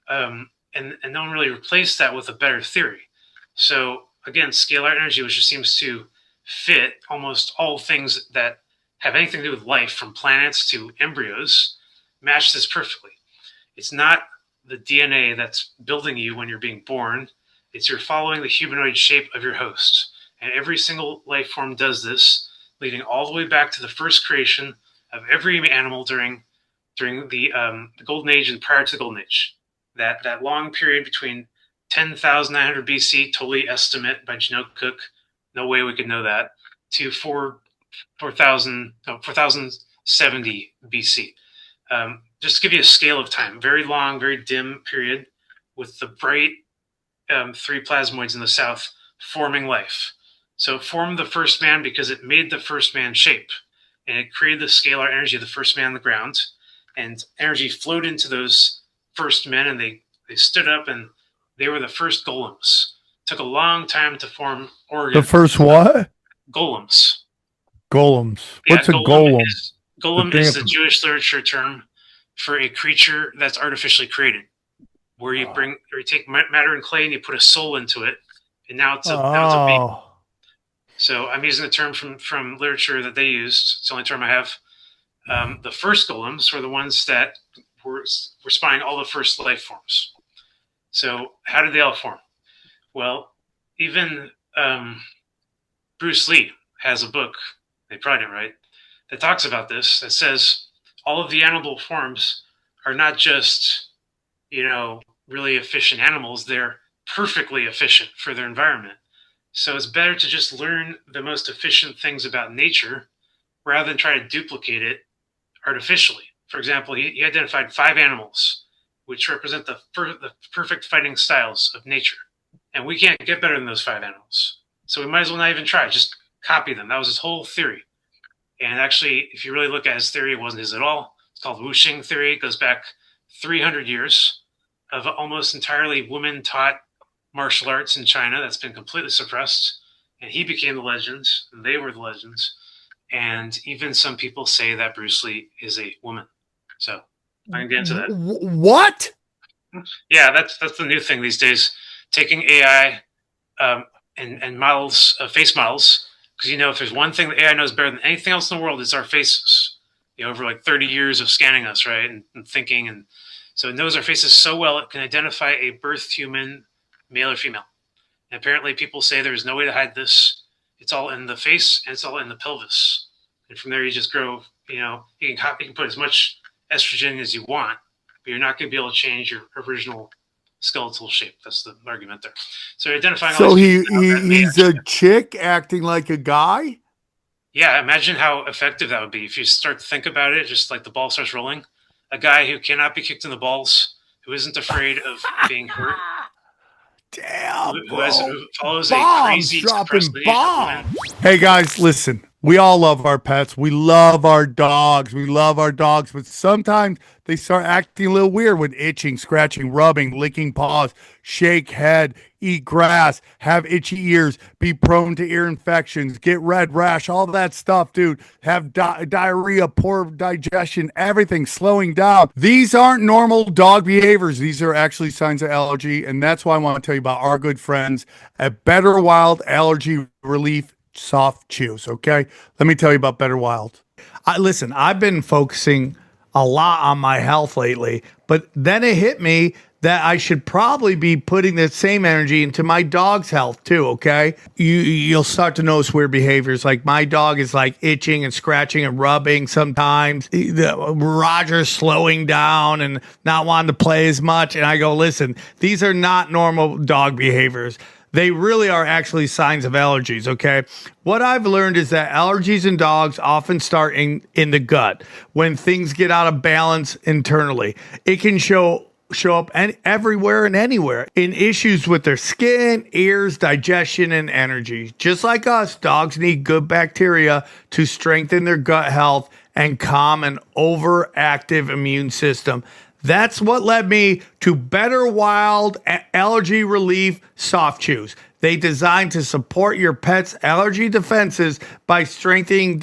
And no one really replaced that with a better theory. So again, scalar energy, which just seems to fit almost all things that have anything to do with life, from planets to embryos, match this perfectly. It's not the DNA that's building you when you're being born. It's you're following the humanoid shape of your host. And every single life form does this, leading all the way back to the first creation of every animal during the Golden Age and prior to the Golden Age. That long period between 10,900 BC, totally estimate by Janot Cook, no way we could know that, to 4070 BC. Just to give you a scale of time, very long, very dim period with the bright 3 plasmoids in the south forming life. So it formed the first man because it made the first man shape, and it created the scalar energy of the first man on the ground, and energy flowed into those first men, and they stood up, and they were the first golems. It took a long time to form organs. The first what? Golems. Golems. What's a golem? Golem is the Jewish literature term for a creature that's artificially created, where you take matter and clay and you put a soul into it, and now it's a being. So I'm using the term from literature that they used. It's the only term I have. The first golems were the ones that were spying all the first life forms. So how did they all form? Well, even Bruce Lee has a book, they probably didn't write, that talks about this, that says all of the animal forms are not just, really efficient animals, they're perfectly efficient for their environment. So it's better to just learn the most efficient things about nature rather than try to duplicate it artificially. For example, he identified 5 animals which represent the perfect fighting styles of nature. And we can't get better than those 5 animals. So we might as well not even try, just copy them. That was his whole theory. And actually, if you really look at his theory, it wasn't his at all. It's called Wuxing theory. It goes back 300 years of almost entirely women-taught martial arts in China that's been completely suppressed. And he became the legend, and they were the legends. And even some people say that Bruce Lee is a woman. So I can get into that. What? Yeah, that's the new thing these days. Taking AI and models, face models, because if there's one thing that AI knows better than anything else in the world, it's our faces. Over like 30 years of scanning us, right, and thinking, and so it knows our faces so well it can identify a birthed human, male or female. And apparently, people say there's no way to hide this. It's all in the face and it's all in the pelvis. And from there, you just grow, you can put as much estrogen as you want, but you're not going to be able to change your original skeletal shape. That's the argument there. So identifying all So these people he's a chick acting like a guy? Yeah, imagine how effective that would be if you start to think about it, just like the ball starts rolling. A guy who cannot be kicked in the balls, who isn't afraid of being hurt, Damn, who follows bombs, a crazy dropping suppressed lineage of women. Hey guys, listen. We all love our pets. We love our dogs. We love our dogs, but sometimes they start acting a little weird with itching, scratching, rubbing, licking paws, shake head, eat grass, have itchy ears, be prone to ear infections, get red rash, all that stuff, dude. Have diarrhea, poor digestion, everything slowing down. These aren't normal dog behaviors. These are actually signs of allergy, and that's why I want to tell you about our good friends at Better Wild Allergy Relief Soft Chews. Okay, let me tell you about Better Wild. Listen, I've been focusing a lot on my health lately, but then it hit me that I should probably be putting the same energy into my dog's health too. Okay, you'll start to notice weird behaviors. Like my dog is like itching and scratching and rubbing sometimes. Roger's slowing down and not wanting to play as much, and I go, listen, these are not normal dog behaviors. They really are actually signs of allergies, okay? What I've learned is that allergies in dogs often start in the gut when things get out of balance internally. It can show up everywhere and anywhere in issues with their skin, ears, digestion, and energy. Just like us, dogs need good bacteria to strengthen their gut health and calm an overactive immune system. That's what led me to Better Wild Allergy Relief Soft Chews. They designed to support your pet's allergy defenses by strengthening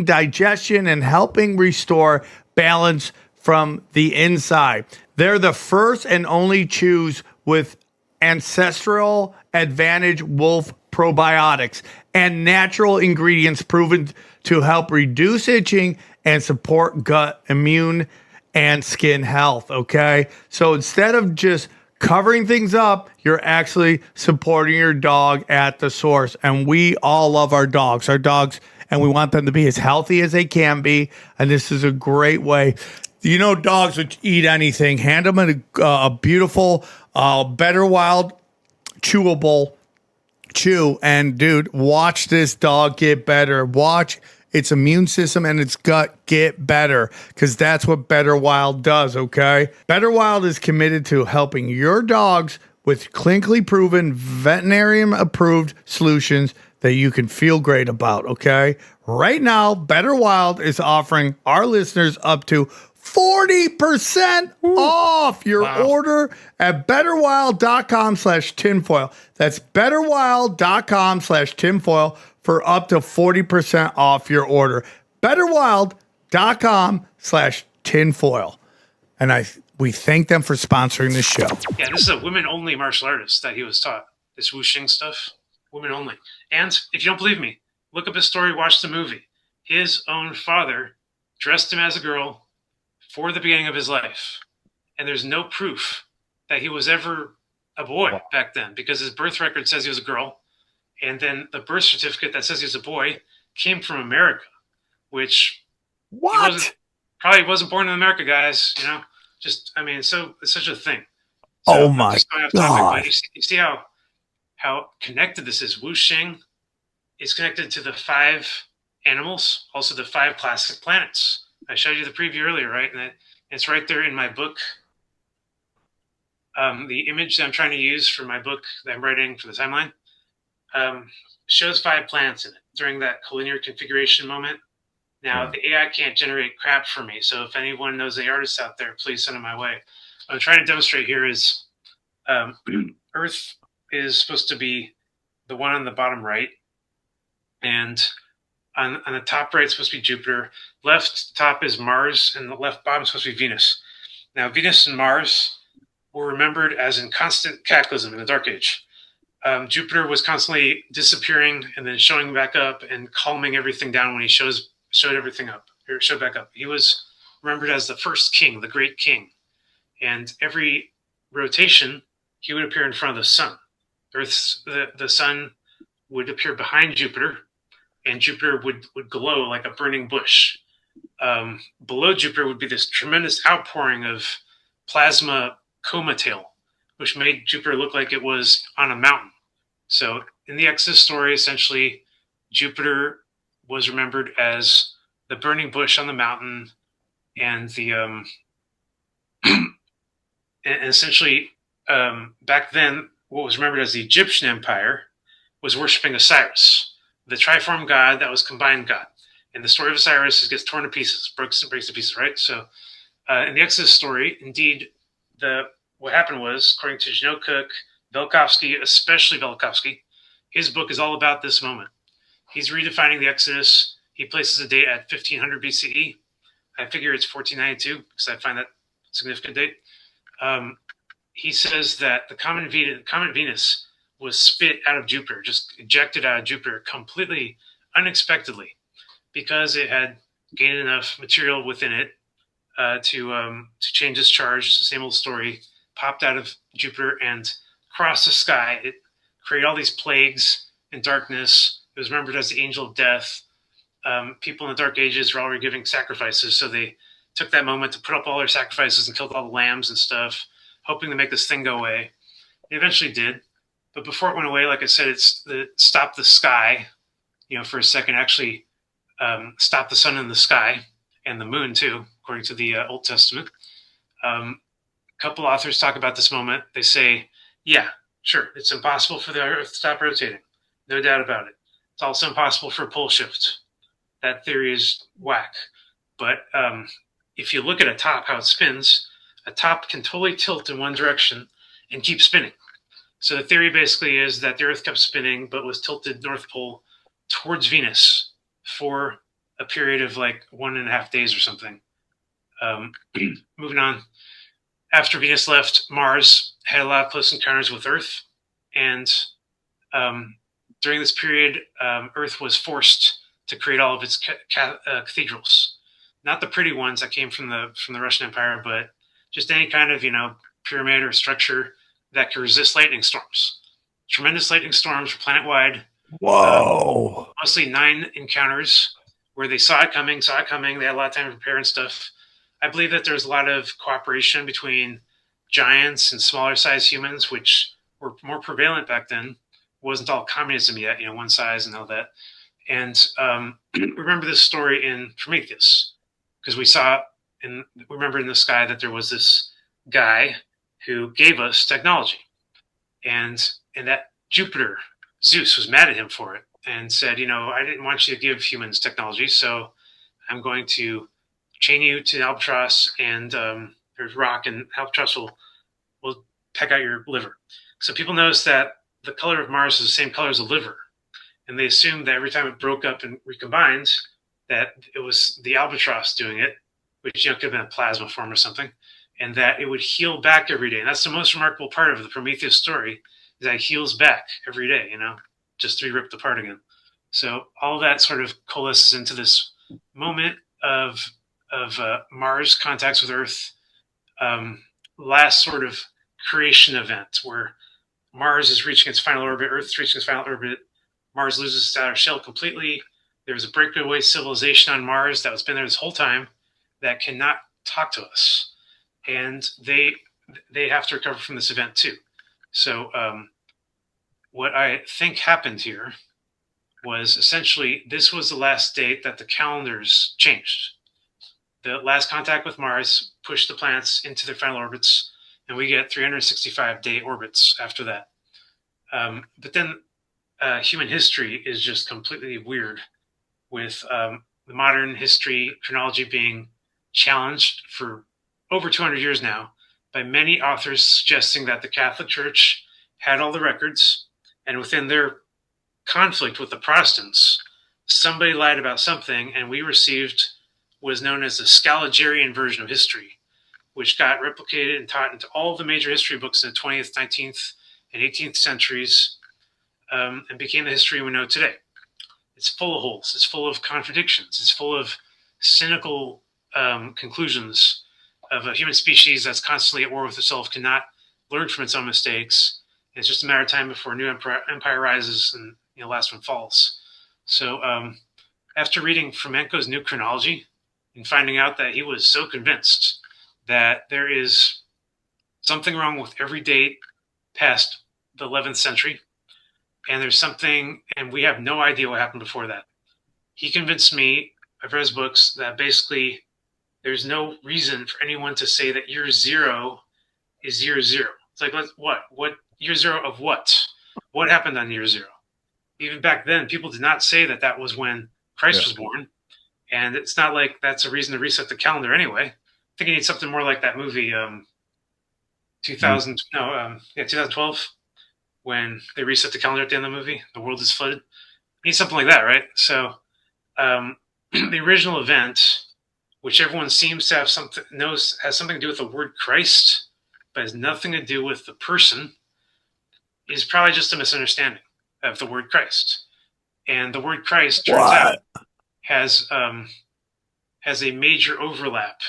digestion and helping restore balance from the inside. They're the first and only chews with ancestral advantage wolf probiotics and natural ingredients proven to help reduce itching and support gut immune and skin health, okay? So instead of just covering things up, you're actually supporting your dog at the source. And we all love our dogs, and we want them to be as healthy as they can be. And this is a great way. You know, dogs would eat anything. Hand them a beautiful, Better Wild chewable chew. And dude, watch this dog get better. Watch its immune system and its gut get better, because that's what Better Wild does, okay? Better Wild is committed to helping your dogs with clinically proven, veterinarian-approved solutions that you can feel great about, okay? Right now, Better Wild is offering our listeners up to 40% off your order at betterwild.com/tinfoil. That's betterwild.com/tinfoil for up to 40% off your order. betterwild.com/tinfoil. And we thank them for sponsoring this show. Yeah, this is a women-only martial artist that he was taught. This Wuxing stuff, women only. And if you don't believe me, look up his story, watch the movie. His own father dressed him as a girl for the beginning of his life. And there's no proof that he was ever a boy back then, because his birth record says he was a girl. And then the birth certificate that says he was a boy came from America, which probably wasn't born in America, guys. You know, it's such a thing. So, oh my God! You see how connected this is. Wuxing is connected to the 5 animals, also the 5 classic planets. I showed you the preview earlier, right? And it's right there in my book. The image that I'm trying to use for my book that I'm writing for the timeline shows 5 planets in it during that collinear configuration moment. Now, the AI can't generate crap for me, so if anyone knows the artists out there, please send them my way. What I'm trying to demonstrate here is Earth is supposed to be the one on the bottom right, and on the top right is supposed to be Jupiter. Left top is Mars, and the left bottom is supposed to be Venus. Now, Venus and Mars were remembered as in constant cataclysm in the Dark Age. Jupiter was constantly disappearing and then showing back up and calming everything down when he showed everything up, or showed back up. He was remembered as the first king, the great king. And every rotation, he would appear in front of the sun. The sun would appear behind Jupiter, and Jupiter would glow like a burning bush. Below Jupiter would be this tremendous outpouring of plasma coma tail, which made Jupiter look like it was on a mountain. So in the Exodus story, essentially, Jupiter was remembered as the burning bush on the mountain, and the and essentially back then, what was remembered as the Egyptian Empire was worshiping Osiris, the triform god that was combined god. And the story of Osiris gets torn to pieces, breaks to pieces, right? So in the Exodus story, indeed, what happened was, according to Janelle Cook, Velikovsky, especially Velikovsky, his book is all about this moment. He's redefining the Exodus. He places a date at 1500 BCE. I figure it's 1492 because I find that a significant date. He says that the comet Venus was spit out of Jupiter, just ejected out of Jupiter completely unexpectedly, because it had gained enough material within it to change its charge. It's the same old story. Popped out of Jupiter and crossed the sky. It created all these plagues and darkness. It was remembered as the angel of death. People in the Dark Ages were already giving sacrifices, so they took that moment to put up all their sacrifices and killed all the lambs and stuff, hoping to make this thing go away. It eventually did. But before it went away, like I said, it stopped the sky, for a second, actually stopped the sun in the sky and the moon too, according to the Old Testament. A couple authors talk about this moment. They say, yeah, sure, it's impossible for the Earth to stop rotating. No doubt about it. It's also impossible for a pole shift. That theory is whack. But if you look at a top, how it spins, a top can totally tilt in one direction and keep spinning. So the theory basically is that the Earth kept spinning, but was tilted North Pole towards Venus for a period of like 1.5 days or something. Moving on. After Venus left, Mars had a lot of close encounters with Earth. And during this period, Earth was forced to create all of its cathedrals. Not the pretty ones that came from the Russian Empire, but just any kind of, pyramid or structure that could resist lightning storms. Tremendous lightning storms were planet-wide. Whoa. Mostly 9 encounters where they saw it coming. They had a lot of time to prepare and stuff. I believe that there was a lot of cooperation between giants and smaller-sized humans, which were more prevalent back then. It wasn't all communism yet, one size and all that. And remember this story in Prometheus, because we remember in the sky that there was this guy who gave us technology, and that Jupiter, Zeus, was mad at him for it and said, I didn't want you to give humans technology, so I'm going to chain you to an albatross, and there's rock, and albatross will peck out your liver. So people noticed that the color of Mars is the same color as the liver, and they assumed that every time it broke up and recombined, that it was the albatross doing it, which could have been a plasma form or something, and that it would heal back every day. And that's the most remarkable part of the Prometheus story, is that it heals back every day, just to be ripped apart again. So all of that sort of coalesces into this moment of Mars contacts with Earth, last sort of creation event where Mars is reaching its final orbit, Earth is reaching its final orbit, Mars loses its outer shell completely. There's a breakaway civilization on Mars that has been there this whole time that cannot talk to us. And they have to recover from this event too. So what I think happened here was essentially this was the last date that the calendars changed. The last contact with Mars pushed the planets into their final orbits, and we get 365-day orbits after that. But then human history is just completely weird, with the modern history chronology being challenged for over 200 years now by many authors suggesting that the Catholic Church had all the records, and within their conflict with the Protestants, somebody lied about something, and we received what is known as the Scalagerian version of history, which got replicated and taught into all the major history books in the 20th, 19th, and 18th centuries, and became the history we know today. It's full of holes. It's full of contradictions. It's full of cynical conclusions of a human species that's constantly at war with itself, cannot learn from its own mistakes. And it's just a matter of time before a new empire rises and last one falls. So after reading Fomenko's New Chronology and finding out that he was so convinced that there is something wrong with every date past the 11th century, and there's something, and we have no idea what happened before that. He convinced me, I've read his books, that basically there's no reason for anyone to say that year zero is year zero. It's like, what year zero of what? What happened on year zero? Even back then, people did not say that that was when Christ was born. And it's not like that's a reason to reset the calendar anyway. I think you need something more like that movie, 2012, when they reset the calendar at the end of the movie. The world is flooded. You need something like that, right? So the original event, which everyone seems to have has something to do with the word Christ, but has nothing to do with the person, is probably just a misunderstanding of the word Christ. And the word Christ turns out has a major overlap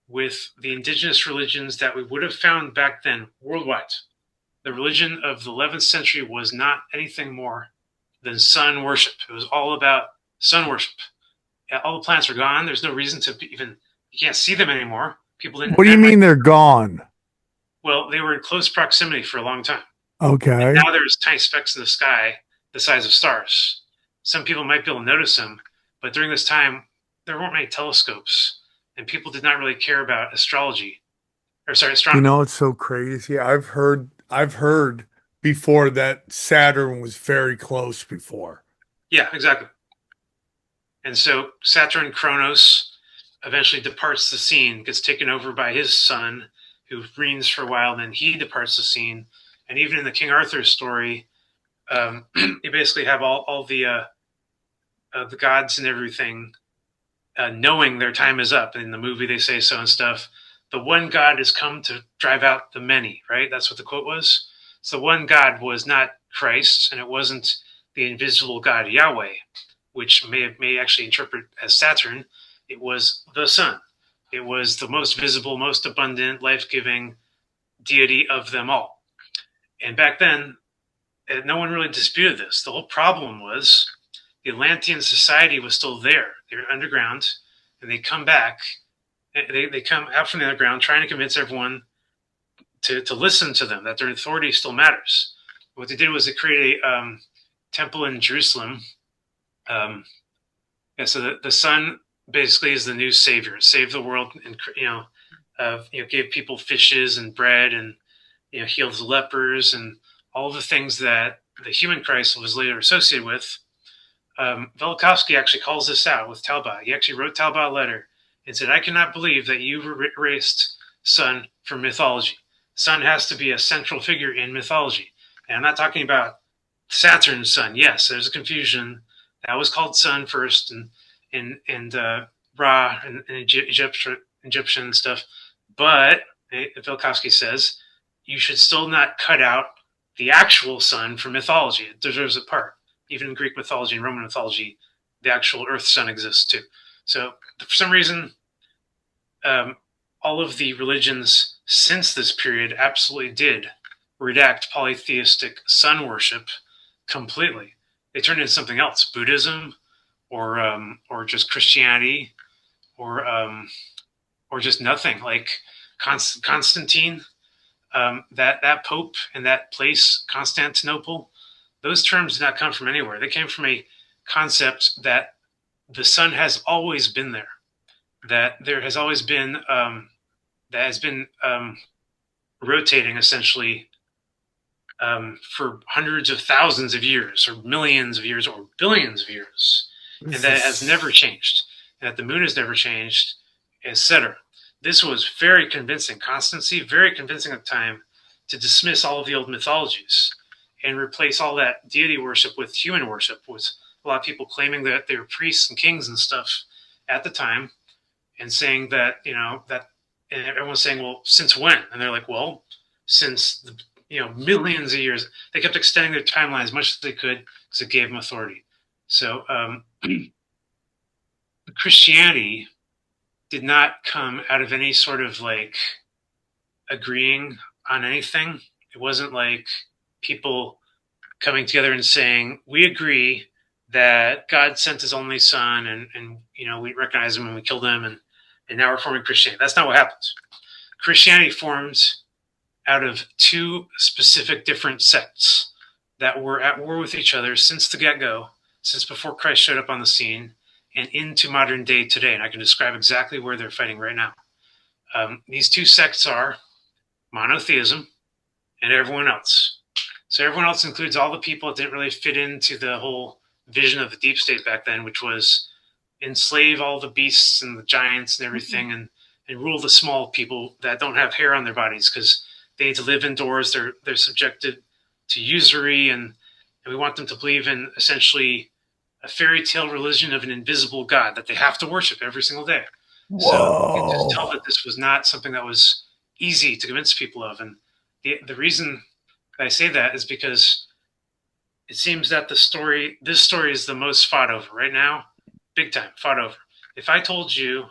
with the indigenous religions that we would have found back then worldwide. The religion of the 11th century was not anything more than sun worship. It was all about sun worship. All the planets are gone. There's no reason to you can't see them anymore. People didn't. What do you mean they're gone? Well, they were in close proximity for a long time. Okay. And now there's tiny specks in the sky the size of stars. Some people might be able to notice them, but during this time, there weren't many telescopes, and people did not really care about astronomy. It's so crazy. I've heard before that Saturn was very close before. Yeah, exactly. And so Saturn, Kronos, eventually departs the scene, gets taken over by his son, who reigns for a while, and then he departs the scene. And even in the King Arthur story, you basically have all the gods and everything knowing their time is up. In the movie, they say so and stuff. The one God has come to drive out the many, right? That's what the quote was. So one God was not Christ, and it wasn't the invisible God Yahweh, which may actually interpret as Saturn. It was the sun. It was the most visible, most abundant, life-giving deity of them all. And back then, no one really disputed this. The whole problem was the Atlantean society was still there. They were underground, and they come back. They come out from the underground trying to convince everyone to listen to them, that their authority still matters. What they did was they created a temple in Jerusalem. So the sun basically is the new savior. It saved the world, and gave people fishes and bread, and healed the lepers, and all the things that the human Christ was later associated with. Velikovsky actually calls this out with Talbot. He actually wrote Talbot a letter and said, "I cannot believe that you erased sun from mythology. Sun has to be a central figure in mythology." And I'm not talking about Saturn's sun. Yes, there's a confusion. That was called sun first, and Ra and Egyptian stuff. But Velikovsky says you should still not cut out the actual sun from mythology. It deserves a part. Even in Greek mythology and Roman mythology, the actual Earth sun exists too. So for some reason, all of the religions since this period absolutely did redact polytheistic sun worship completely. They turned into something else, Buddhism, or just Christianity, or just nothing. Like Constantine, that Pope and that place, Constantinople. Those terms did not come from anywhere. They came from a concept that the sun has always been there, that there has always been, rotating essentially for hundreds of thousands of years, or millions of years, or billions of years, and that it has never changed, and that the moon has never changed, etc. This was very convincing, very convincing at the time, to dismiss all of the old mythologies and replace all that deity worship with human worship, with a lot of people claiming that they were priests and kings and stuff at the time, and saying that, and everyone's saying, well, since when? And they're like, well, since millions of years. They kept extending their timeline as much as they could because it gave them authority. So Christianity did not come out of any sort of agreeing on anything. It wasn't like people coming together and saying, we agree that God sent his only son, and we recognize him and we killed him, and now we're forming Christianity. That's not what happens. Christianity forms out of two specific different sects that were at war with each other since the get-go, since before Christ showed up on the scene, and into modern day today. And I can describe exactly where they're fighting right now. These two sects are monotheism and everyone else. So everyone else includes all the people that didn't really fit into the whole vision of the deep state back then, which was enslave all the beasts and the giants and everything, and rule the small people that don't have hair on their bodies because they need to live indoors. They're subjected to usury, and we want them to believe in essentially a fairy tale religion of an invisible God that they have to worship every single day. Whoa. So you can just tell that this was not something that was easy to convince people of. And the reason I say that is because it seems that this story is the most fought over right now, big time fought over. If I told you,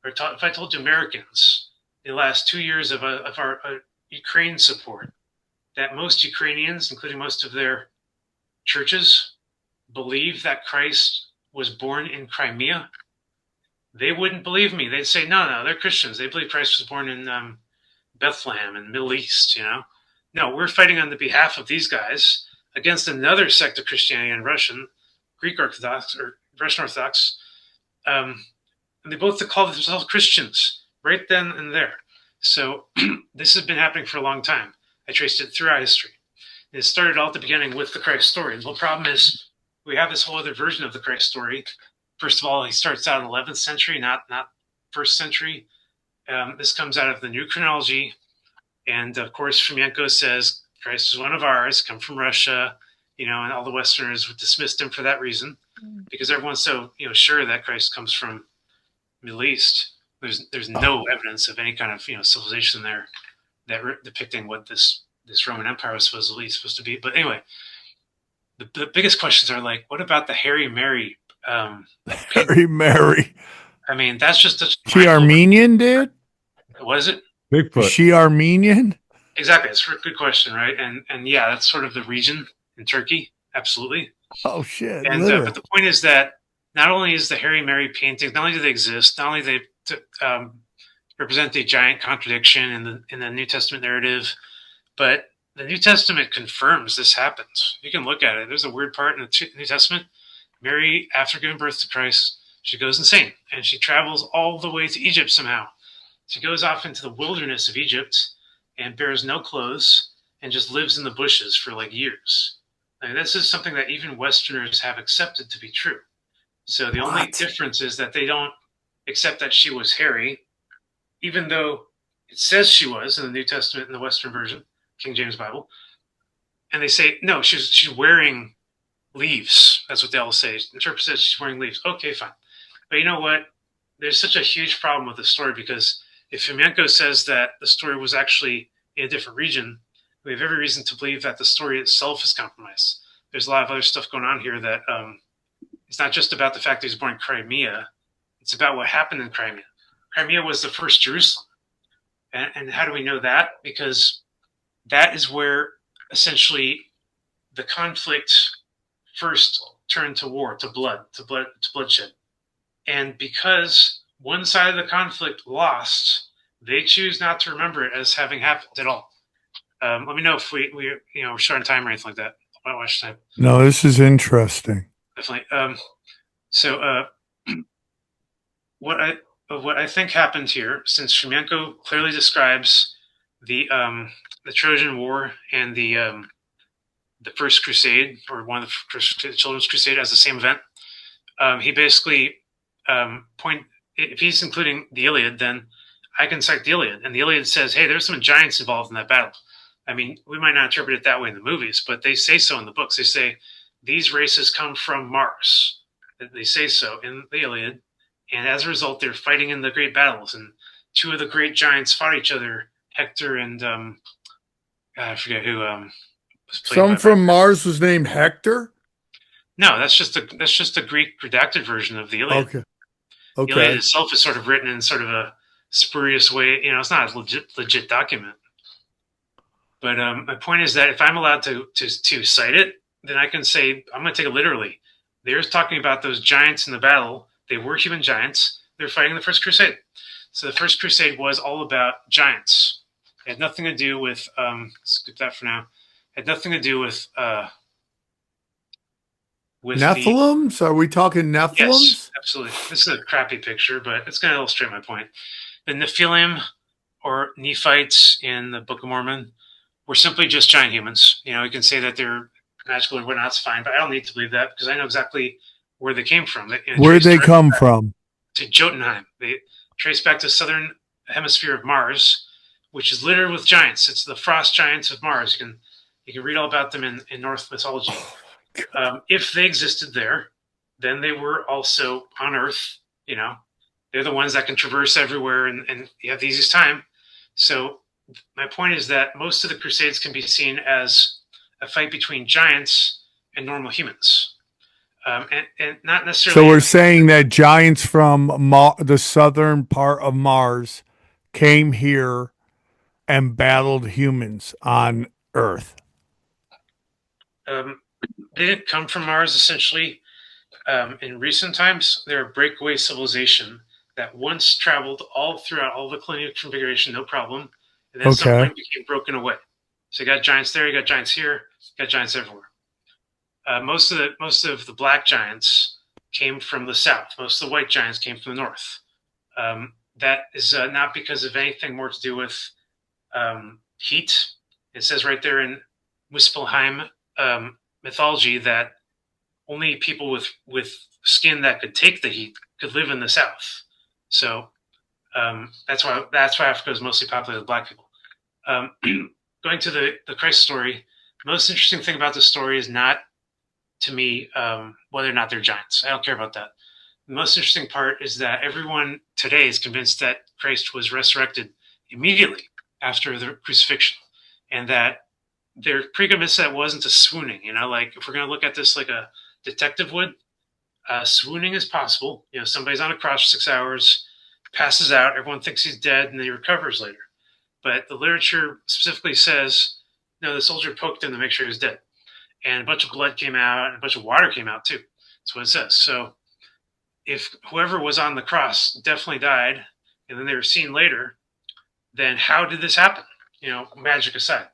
if I told you Americans in the last 2 years of our Ukraine support, that most Ukrainians, including most of their churches, believe that Christ was born in Crimea, they wouldn't believe me. They'd say, no, they're Christians. They believe Christ was born in Bethlehem in the Middle East, No, we're fighting on the behalf of these guys against another sect of Christianity in Greek Orthodox or Russian Orthodox. And they both call themselves Christians right then and there. So this has been happening for a long time. I traced it throughout history. It started all at the beginning with the Christ story. And the problem is we have this whole other version of the Christ story. First of all, he starts out in the 11th century, not 1st century. This comes out of the new chronology. And of course, Fomenko says Christ is one of ours, come from Russia, and all the Westerners dismissed him for that reason, because everyone's so sure that Christ comes from Middle East. There's no evidence of any kind of civilization there that depicting what this Roman Empire was supposed to be. But anyway, the biggest questions are like, what about the Harry Mary? Harry Mary. I mean, that's just she Armenian, dude. What is it? Bigfoot. Is she Armenian? Exactly. That's a good question, right? And yeah, that's sort of the region in Turkey. Absolutely. Oh shit! And but the point is that not only is the Harry Mary paintings, not only do they exist, not only do they represent a giant contradiction in the New Testament narrative, but the New Testament confirms this happens. You can look at it. There's a weird part in the New Testament. Mary, after giving birth to Christ, she goes insane, and she travels all the way to Egypt somehow. She goes off into the wilderness of Egypt and bears no clothes and just lives in the bushes for like years. This is something that even Westerners have accepted to be true. So the only difference is that they don't accept that she was hairy, even though it says she was in the New Testament in the Western version, King James Bible. And they say, no, she's wearing leaves. That's what they all say. The interpreter says she's wearing leaves. Okay, fine. But you know what? There's such a huge problem with the story, because if Fomenko says that the story was actually in a different region, we have every reason to believe that the story itself is compromised. There's a lot of other stuff going on here that it's not just about the fact that he was born in Crimea. It's about what happened in Crimea. Crimea was the first Jerusalem. And how do we know that? Because that is where essentially the conflict first turned to war, to bloodshed. And because one side of the conflict lost, they choose not to remember it as having happened at all. Let me know if we're short on time or anything like that. I watch time. No, this is interesting. Definitely. So what I think happened here, since Fomenko clearly describes the Trojan War and the First Crusade, or one of the first Children's Crusade, as the same event, he basically if he's including the Iliad, then I can cite the Iliad, and the Iliad says, hey, there's some giants involved in that battle. I mean, we might not interpret it that way in the movies, but they say so in the books. They say these races come from Mars. They say so in the Iliad, and as a result, they're fighting in the great battles. And two of the great giants fought each other, Hector and I forget who. Someone from Mars was named Hector. No, that's just a Greek redacted version of the Iliad. Okay. The Iliad itself is sort of written in sort of a spurious way. It's not a legit document. But my point is that if I'm allowed to cite it, then I can say, I'm going to take it literally. They're talking about those giants in the battle. They were human giants. They're fighting the First Crusade. So the First Crusade was all about giants. It had nothing to do with, skip that for now. It had nothing to do with Nephilims? Are we talking Nephilims? Yes, absolutely. This is a crappy picture, but it's going to illustrate my point. The Nephilim, or Nephites in the Book of Mormon, were simply just giant humans. You can say that they're magical or whatnot, it's fine, but I don't need to believe that because I know exactly where they came from. Where did they come from? To Jotunheim. They trace back to southern hemisphere of Mars, which is littered with giants. It's the frost giants of Mars. You can read all about them in Norse mythology. If they existed there, then they were also on Earth. They're the ones that can traverse everywhere and you have the easiest time. So my point is that most of the Crusades can be seen as a fight between giants and normal humans, and not necessarily. So we're saying that giants from the southern part of Mars came here and battled humans on Earth. They didn't come from Mars, essentially. In recent times, they're a breakaway civilization that once traveled all throughout all the colonial configuration, no problem, and then at some point became broken away. So you got giants there, you got giants here, you got giants everywhere. Most of the black giants came from the south. Most of the white giants came from the north. That is not because of anything more to do with heat. It says right there in Muspelheim mythology that only people with skin that could take the heat could live in the south. So that's why Africa is mostly populated with black people. Going to the Christ story, the most interesting thing about the story is not, to me, whether or not they're giants. I don't care about that. The most interesting part is that everyone today is convinced that Christ was resurrected immediately after the crucifixion, and that they're pretty convinced that it wasn't a swooning. Like if we're going to look at this like a detective would, swooning is possible. Somebody's on a cross for 6 hours, passes out, everyone thinks he's dead, and then he recovers later. But the literature specifically says, no, the soldier poked him to make sure he was dead. And a bunch of blood came out, and a bunch of water came out too. That's what it says. So if whoever was on the cross definitely died, and then they were seen later, then how did this happen? Magic aside.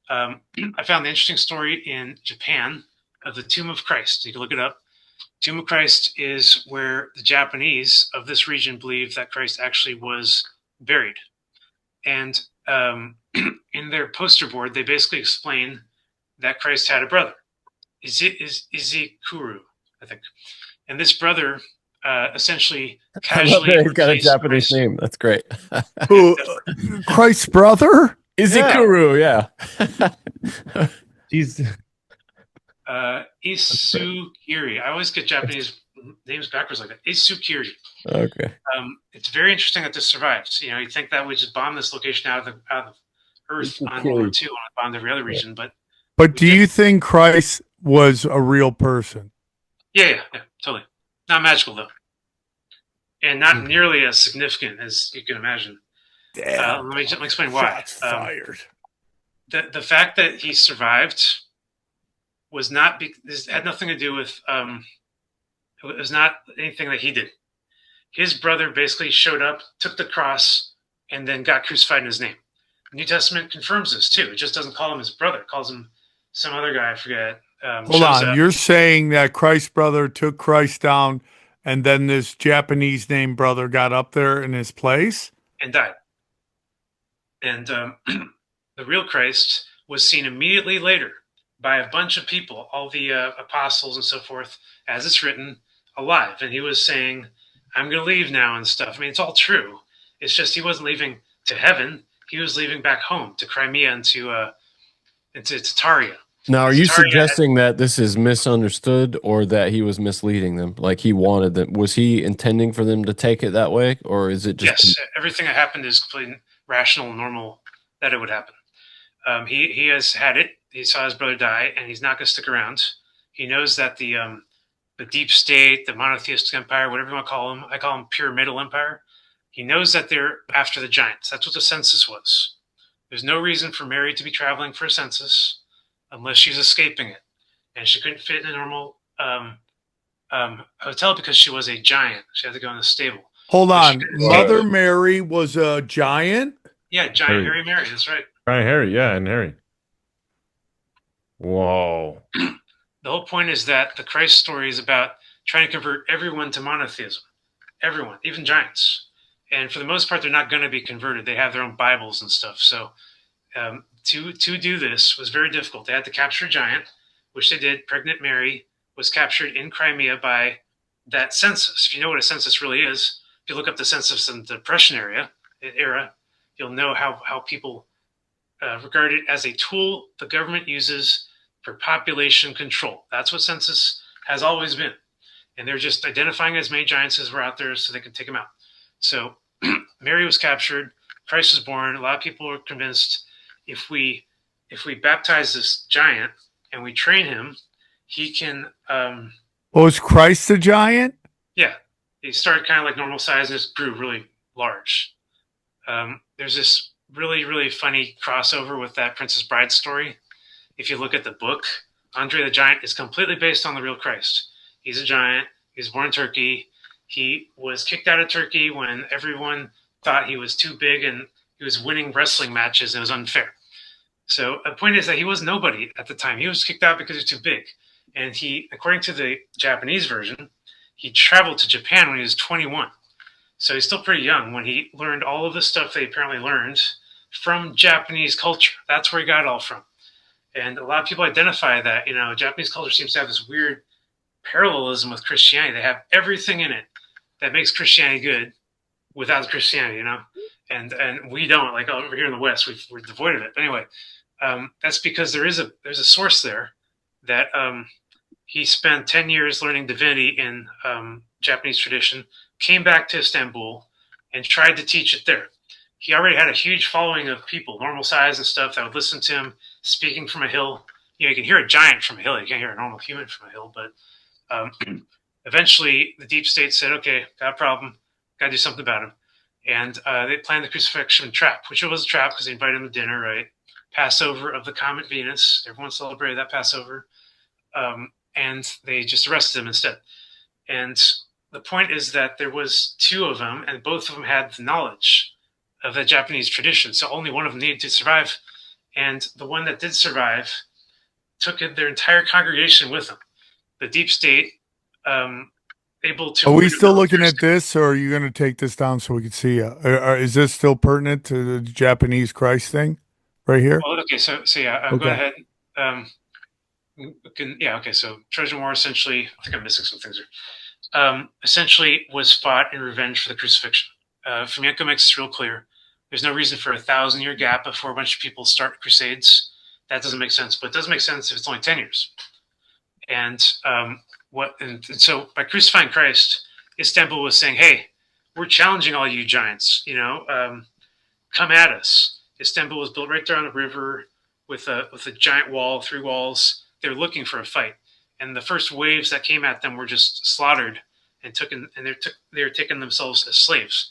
I found the interesting story in Japan of the Tomb of Christ. You can look it up. Tomb of Christ is where the Japanese of this region believe that Christ actually was buried. And in their poster board, they basically explain that Christ had a brother, Izikuru, I think. And this brother essentially casually he's got a Japanese name. That's great. Who? Christ's brother? Izikuru, yeah. He's Isukiri. I always get Japanese names backwards like that. Isukiri. Okay. It's very interesting that this survives. You think that we just bomb this location out of Earth on World War II, and bomb every other region, but do you think Christ was a real person? Yeah, totally. Not magical though, and not nearly as significant as you can imagine. Let me explain why. Fired. The fact that he survived was not. This had nothing to do with. It was not anything that he did. His brother basically showed up, took the cross, and then got crucified in his name. The New Testament confirms this too. It just doesn't call him his brother. It calls him some other guy. I forget. Hold on. You're saying that Christ's brother took Christ down, and then this Japanese named brother got up there in his place and died. And the real Christ was seen immediately later by a bunch of people, all the apostles and so forth, as it's written, alive. And he was saying, I'm going to leave now and stuff. I mean, it's all true. It's just he wasn't leaving to heaven. He was leaving back home to Crimea and to Tartaria. Now, are you suggesting that this is misunderstood or that he was misleading them? Like he wanted them? Was he intending for them to take it that way? Or is it just... Yes, everything that happened is completely rational and normal that it would happen. He has had it. He saw his brother die, and he's not going to stick around. He knows that the deep state, the monotheistic empire, whatever you want to call them, I call them pyramidal empire. He knows that they're after the giants. That's what the census was. There's no reason for Mary to be traveling for a census unless she's escaping it. and she couldn't fit in a normal hotel because she was a giant. She had to go in the stable. Hold on. Wow. Mother Mary was a giant? Yeah, giant Harry Mary. That's right. Giant Harry, yeah, and Harry. Whoa. The whole point is that the Christ story is about trying to convert everyone to monotheism. Everyone, even giants. And for the most part, they're not going to be converted. They have their own Bibles and stuff. So to do this was very difficult. They had to capture a giant, which they did. Pregnant Mary was captured in Crimea by that census. If you know what a census really is, if you look up the census in the Depression era, you'll know how people regard it as a tool the government uses for population control. That's what census has always been. And they're just identifying as many giants as were out there so they can take them out. So Mary was captured, Christ was born. A lot of people were convinced if we baptize this giant and we train him, he can. Was Christ a giant? Yeah, he started kind of like normal size and just grew really large. There's this really, really funny crossover with that Princess Bride story. If you look at the book, Andre the Giant is completely based on the real Christ. He's a giant. He was born in Turkey. He was kicked out of Turkey when everyone thought he was too big and he was winning wrestling matches and it was unfair. So the point is that he was nobody at the time. He was kicked out because he was too big. And he, according to the Japanese version, he traveled to Japan when he was 21. So he's still pretty young when he learned all of the stuff they apparently learned from Japanese culture. That's where he got it all from. And a lot of people identify that, Japanese culture seems to have this weird parallelism with Christianity. They have everything in it that makes Christianity good without the Christianity, and we don't. Like over here in the West, we're devoid of it. But anyway, that's because there's a source there that he spent 10 years learning divinity in Japanese tradition, came back to Istanbul, and tried to teach it there. He already had a huge following of people, normal size and stuff, that would listen to him speaking from a hill. You can hear a giant from a hill. You can't hear a normal human from a hill. But eventually, the deep state said, okay, got a problem. Got to do something about him. And they planned the crucifixion trap, which was a trap because they invited him to dinner, right? Passover of the comet Venus. Everyone celebrated that Passover. And they just arrested him instead. And the point is that there was two of them, and both of them had the knowledge of the Japanese tradition. So only one of them needed to survive. And the one that did survive took their entire congregation with them. The deep state, able to... Are we still looking at this, or are you going to take this down so we can see? Is this still pertinent to the Japanese Christ thing right here? Oh, okay, so yeah, okay. Go ahead. Okay, so Trojan War essentially, I think I'm missing some things here, essentially was fought in revenge for the crucifixion. Fomenko makes this real clear. There's no reason for a 1,000-year gap before a bunch of people start Crusades. That doesn't make sense, but it does make sense if it's only 10 years. And so by crucifying Christ, Istanbul was saying, hey, we're challenging all you giants, come at us. Istanbul was built right there on the river with a giant wall, 3 walls. They were looking for a fight. And the first waves that came at them were just slaughtered and they were taking themselves as slaves.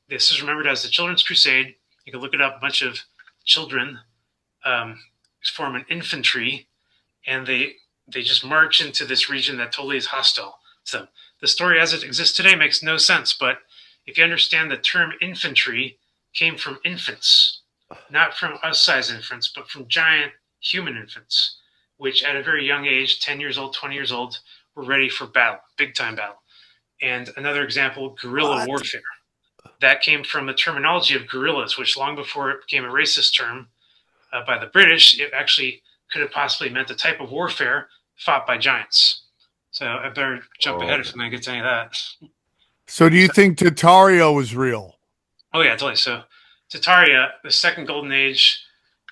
This is remembered as the Children's Crusade. You can look it up. A bunch of children form an infantry, and they just march into this region that totally is hostile. So the story as it exists today makes no sense. But if you understand the term infantry came from infants, not from us-sized infants, but from giant human infants, which at a very young age, 10 years old, 20 years old, were ready for battle, big-time battle. And another example, guerrilla warfare. That came from the terminology of guerrillas, which long before it became a racist term by the British, it actually could have possibly meant a type of warfare fought by giants. So I better jump ahead if I'm going to get to any of that. So do you think Tartaria was real? Oh, yeah, totally. So Tartaria, the second golden age,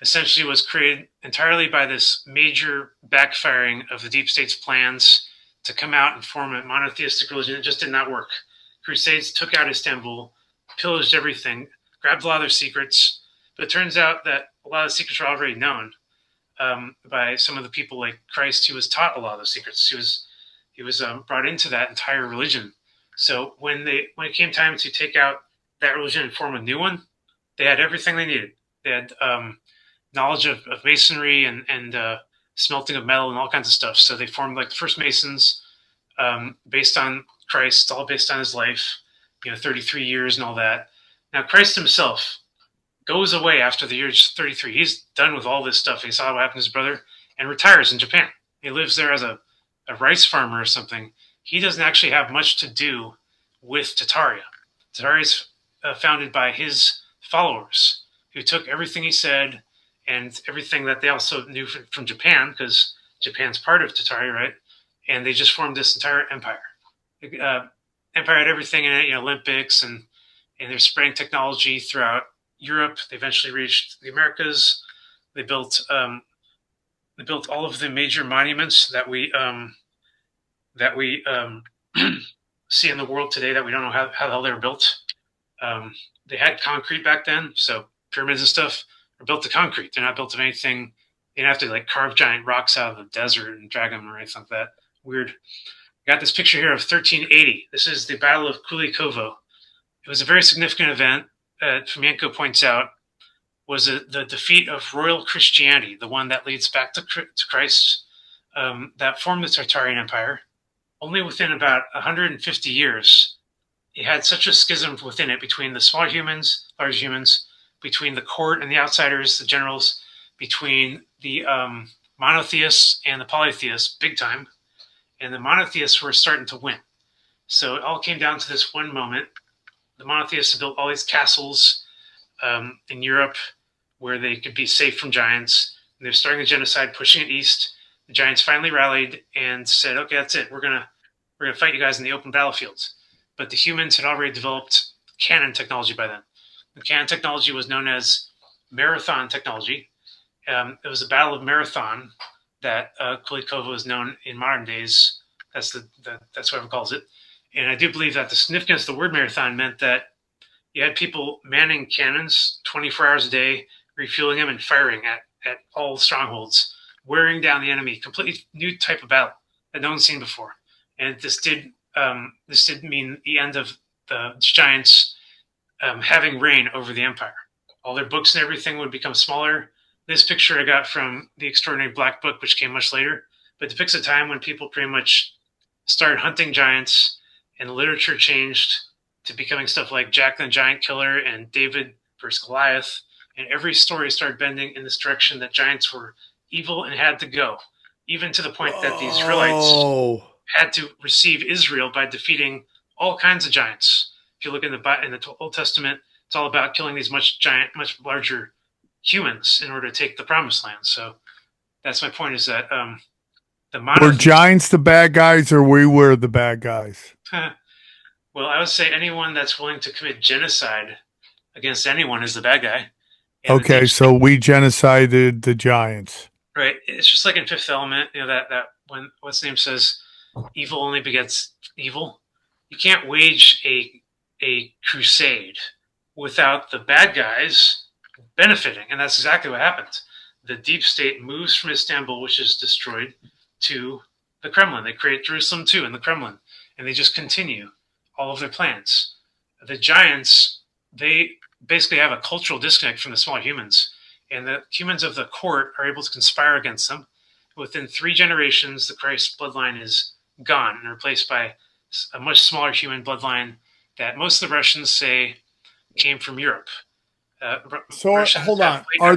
essentially was created entirely by this major backfiring of the deep state's plans to come out and form a monotheistic religion. It just did not work. Crusades took out Istanbul, pillaged everything, grabbed a lot of their secrets. But it turns out that a lot of the secrets were already known by some of the people like Christ, who was taught a lot of those secrets. He was brought into that entire religion. So when it came time to take out that religion and form a new one, they had everything they needed. They had knowledge of masonry and smelting of metal and all kinds of stuff. So they formed like the first Masons, based on Christ, all based on his life, 33 years and all that. Now Christ himself goes away after the years 33. He's done with all this stuff. He saw what happened to his brother and retires in Japan. He lives there as a rice farmer or something. He doesn't actually have much to do with Tartaria. Tartaria is founded by his followers, who took everything he said and everything that they also knew from Japan, because Japan's part of Tartaria, right? And they just formed this entire empire. Empire had everything in it, Olympics, and they're spreading technology throughout Europe. They eventually reached the Americas. They built all of the major monuments that we see in the world today that we don't know how the hell they were built. They had concrete back then, so pyramids and stuff are built of concrete. They're not built of anything. You don't have to like carve giant rocks out of the desert and drag them or anything like that. Weird. I got this picture here of 1380. This is the Battle of Kulikovo. It was a very significant event. Fomenko points out was the defeat of royal Christianity, the one that leads back to Christ, that formed the Tartarian Empire. Only within about 150 years, it had such a schism within it between the small humans, large humans, between the court and the outsiders, the generals, between the monotheists and the polytheists, big time. And the monotheists were starting to win. So it all came down to this one moment. The monotheists built all these castles in Europe where they could be safe from giants. And they're starting a genocide, pushing it east. The giants finally rallied and said, okay, that's it. We're gonna fight you guys in the open battlefields. But the humans had already developed cannon technology by then. The cannon technology was known as marathon technology. It was the Battle of Marathon that Kulikovo is known in modern days. That's what everyone calls it. And I do believe that the significance of the word marathon meant that you had people manning cannons 24 hours a day, refueling them and firing at all strongholds, wearing down the enemy. Completely new type of battle that no one's seen before. And this did mean the end of the giants having reign over the empire. All their books and everything would become smaller. This picture I got from the Extraordinary Black Book, which came much later, but depicts a time when people pretty much started hunting giants, and the literature changed to becoming stuff like Jack the Giant Killer and David versus Goliath, and every story started bending in this direction that giants were evil and had to go, even to the point that the Israelites had to receive Israel by defeating all kinds of giants. If you look in the Old Testament, it's all about killing these much larger humans in order to take the promised land. So that's my point, is that were giants the bad guys, or we were the bad guys? Well, I would say anyone that's willing to commit genocide against anyone is the bad guy. And okay, so we genocided the giants. Right. It's just like in Fifth Element, that when what's the name says evil only begets evil. You can't wage a crusade without the bad guys benefiting, and that's exactly what happened. The deep state moves from Istanbul, which is destroyed, to the Kremlin. They create Jerusalem too in the Kremlin, and they just continue all of their plans. The giants, they basically have a cultural disconnect from the small humans, and the humans of the court are able to conspire against them. Within 3 generations, the Christ bloodline is gone and replaced by a much smaller human bloodline that most of the Russians say came from Europe. So hold on, are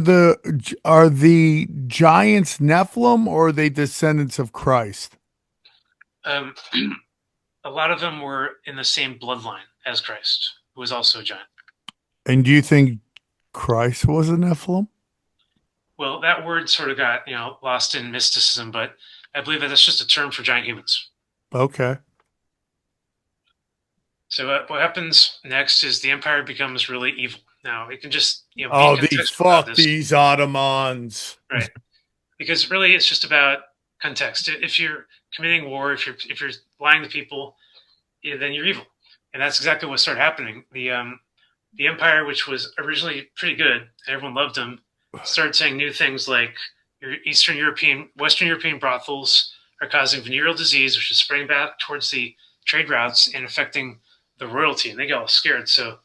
the giants Nephilim, or are they descendants of Christ? A lot of them were in the same bloodline as Christ, who was also a giant. And do you think Christ was a Nephilim? Well, that word sort of got lost in mysticism, but I believe that that's just a term for giant humans. Okay. So what happens next is the empire becomes really evil. Now it can just these Ottomans, right? Because really, it's just about context. If you're committing war, if you're lying to people, then you're evil, and that's exactly what started happening. The empire, which was originally pretty good, everyone loved them, started saying new things like your Western European brothels are causing venereal disease, which is spreading back towards the trade routes and affecting the royalty, and they get all scared. So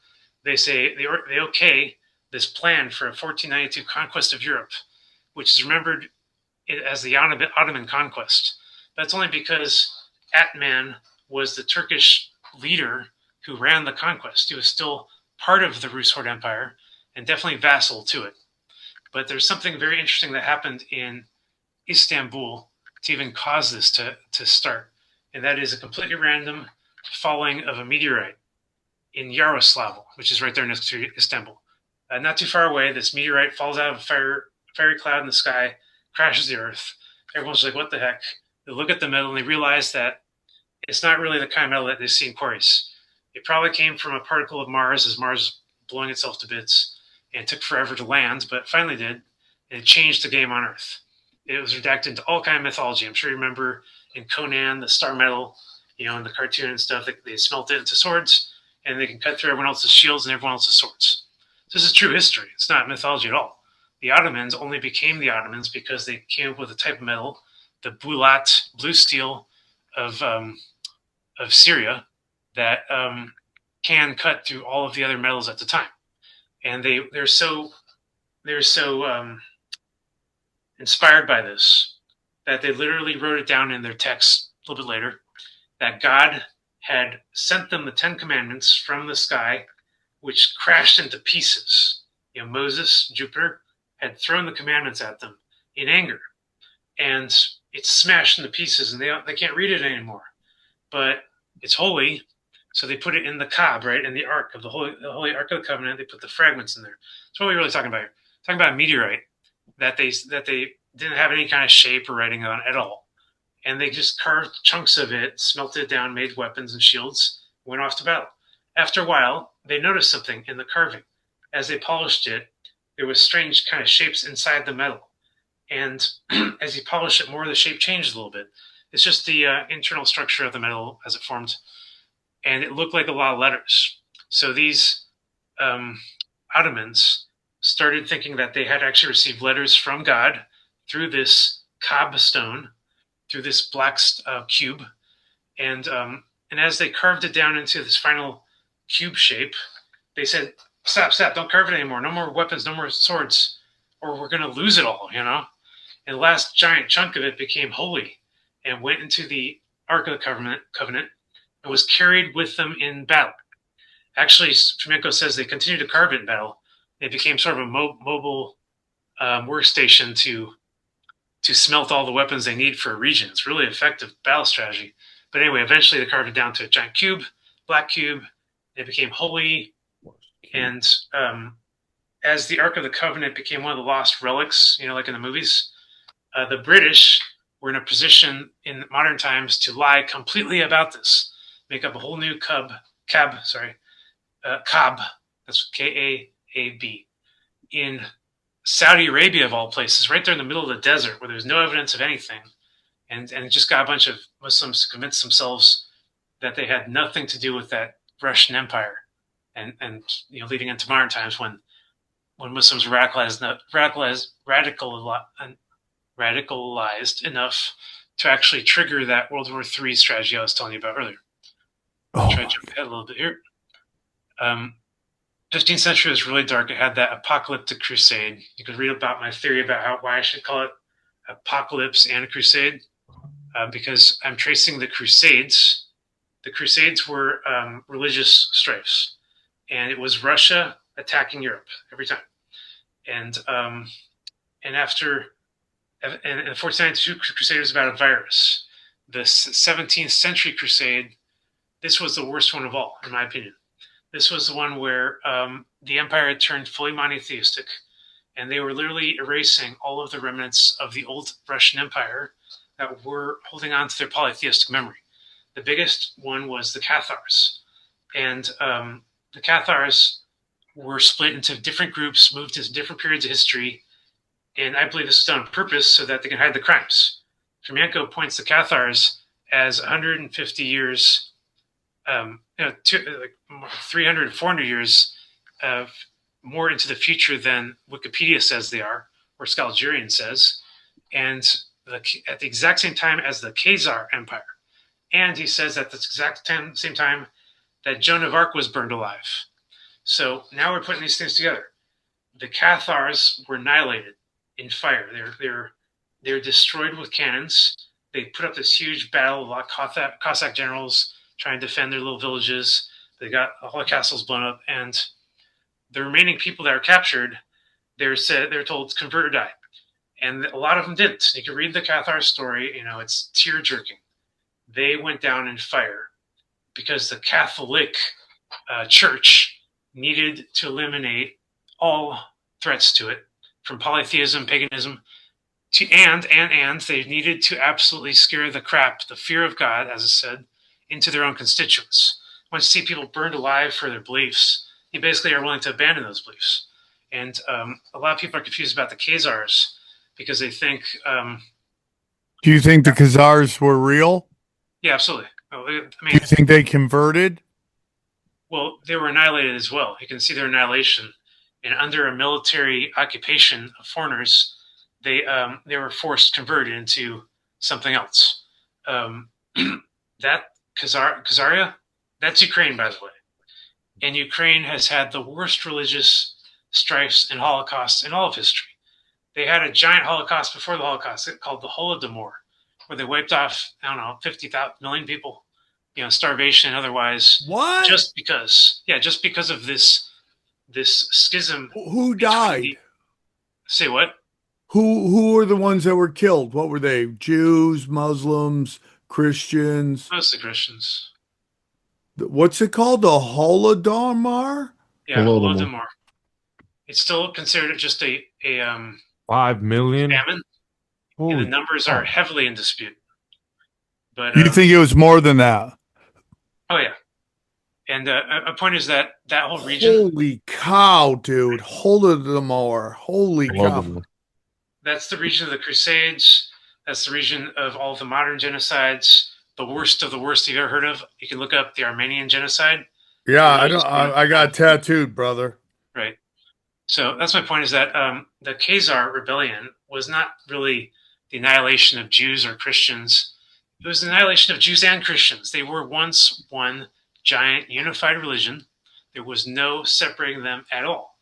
they say they okay this plan for a 1492 conquest of Europe, which is remembered as the Ottoman conquest. That's only because Atman was the Turkish leader who ran the conquest. He was still part of the Rus Horde Empire and definitely vassal to it. But there's something very interesting that happened in Istanbul to even cause this to start. And that is a completely random falling of a meteorite in Yaroslavl, which is right there next to Istanbul. Not too far away, this meteorite falls out of a fiery cloud in the sky, crashes the earth. Everyone's like, what the heck? They look at the metal and they realize that it's not really the kind of metal that they see in quarries. It probably came from a particle of Mars as Mars was blowing itself to bits, and it took forever to land, but it finally did, and it changed the game on Earth. It was redacted into all kind of mythology. I'm sure you remember in Conan, the star metal, in the cartoon and stuff, they smelt it into swords, and they can cut through everyone else's shields and everyone else's swords. This is true history. It's not mythology at all. The Ottomans only became the Ottomans because they came up with a type of metal, the bulat, blue steel of Syria, that can cut through all of the other metals at the time. And they're so inspired by this that they literally wrote it down in their text a little bit later that God had sent them the 10 Commandments from the sky, which crashed into pieces. Moses, Jupiter, had thrown the commandments at them in anger, and it's smashed into pieces, and they can't read it anymore. But it's holy, so they put it in the Kaab, right, in the Ark of the Holy Ark of the Covenant. They put the fragments in there. That's what we're really talking about here. Talking about a meteorite that they didn't have any kind of shape or writing on at all, and they just carved chunks of it, smelted it down, made weapons and shields, went off to battle. After a while, they noticed something in the carving. As they polished it, there was strange kind of shapes inside the metal. And as you polish it more, the shape changed a little bit. It's just the internal structure of the metal as it formed. And it looked like a lot of letters. So these Ottomans started thinking that they had actually received letters from God through this Kaab stone, through this black cube. And as they carved it down into this final cube shape, they said, stop, don't carve it anymore. No more weapons, no more swords, or we're going to lose it all, And the last giant chunk of it became holy and went into the Ark of the Covenant and was carried with them in battle. Actually, Flamenco says they continued to carve it in battle. It became sort of a mobile workstation to smelt all the weapons they need for a region. It's really effective battle strategy. But anyway, eventually they carved it down to a giant cube, black cube. It became holy. And as the Ark of the Covenant became one of the lost relics, like in the movies, the British were in a position in modern times to lie completely about this, make up a whole new Kaab, that's K-A-A-B, in Saudi Arabia of all places, right there in the middle of the desert where there's no evidence of anything, and just got a bunch of Muslims to convince themselves that they had nothing to do with that Russian Empire. And leading into modern times when Muslims were radicalized enough to actually trigger that World War III strategy I was telling you about earlier. I'll try to jump ahead a little bit here. 15th century was really dark. It had that apocalyptic crusade. You can read about my theory about why I should call it apocalypse and a crusade, because I'm tracing the Crusades. The Crusades were religious strifes. And it was Russia attacking Europe every time. And after the 1492 Crusade was about a virus. The 17th century Crusade, this was the worst one of all, in my opinion. This was the one where the empire had turned fully monotheistic, and they were literally erasing all of the remnants of the old Russian Empire that were holding on to their polytheistic memory. The biggest one was the Cathars. And the Cathars were split into different groups, moved into different periods of history, and I believe this was done on purpose so that they can hide the crimes. Flamenco points to Cathars as 150 years, 300, 400 years more into the future than Wikipedia says they are, or Scalgerian says, and at the exact same time as the Khazar Empire. And he says at the exact same time that Joan of Arc was burned alive. So now we're putting these things together. The Cathars were annihilated in fire. They're destroyed with cannons. They put up this huge battle. A lot of Cossack generals trying to defend their little villages. They got all the castles blown up, and the remaining people that are captured, they're told convert or die, and a lot of them didn't. You can read the Cathar story. It's tear jerking. They went down in fire because the Catholic Church needed to eliminate all threats to it, from polytheism, paganism, and they needed to absolutely scare the fear of God, as it said, into their own constituents. Once you see people burned alive for their beliefs, you basically are willing to abandon those beliefs. And a lot of people are confused about the Khazars because they think. Do you think the Khazars were real? Yeah, absolutely. Do you think they converted? Well, they were annihilated as well. You can see their annihilation. And under a military occupation of foreigners, they were forced converted into something else. That Khazaria, that's Ukraine, by the way. And Ukraine has had the worst religious strifes and holocausts in all of history. They had a giant holocaust before the Holocaust called the Holodomor, where they wiped off, 50 million people, starvation and otherwise. What? Just because of this schism. Who died? Say what? Who were the ones that were killed? What were they? Jews, Muslims, Christians? Mostly Christians. What's it called? The Holodomor? Yeah, Holodomor. It's still considered just a 5 million famine. And the numbers are heavily in dispute. But you think it was more than that? Oh yeah. And a point is that whole region. Holy cow, dude! Holodomor. Holy cow! That's the region of the Crusades. That's the region of all the modern genocides. The worst of the worst you've ever heard of. You can look up the Armenian genocide. Yeah, I got tattooed, brother. Right. So that's my point, is that the Khazar rebellion was not really the annihilation of Jews or Christians. It was the annihilation of Jews and Christians. They were once one giant unified religion. There was no separating them at all.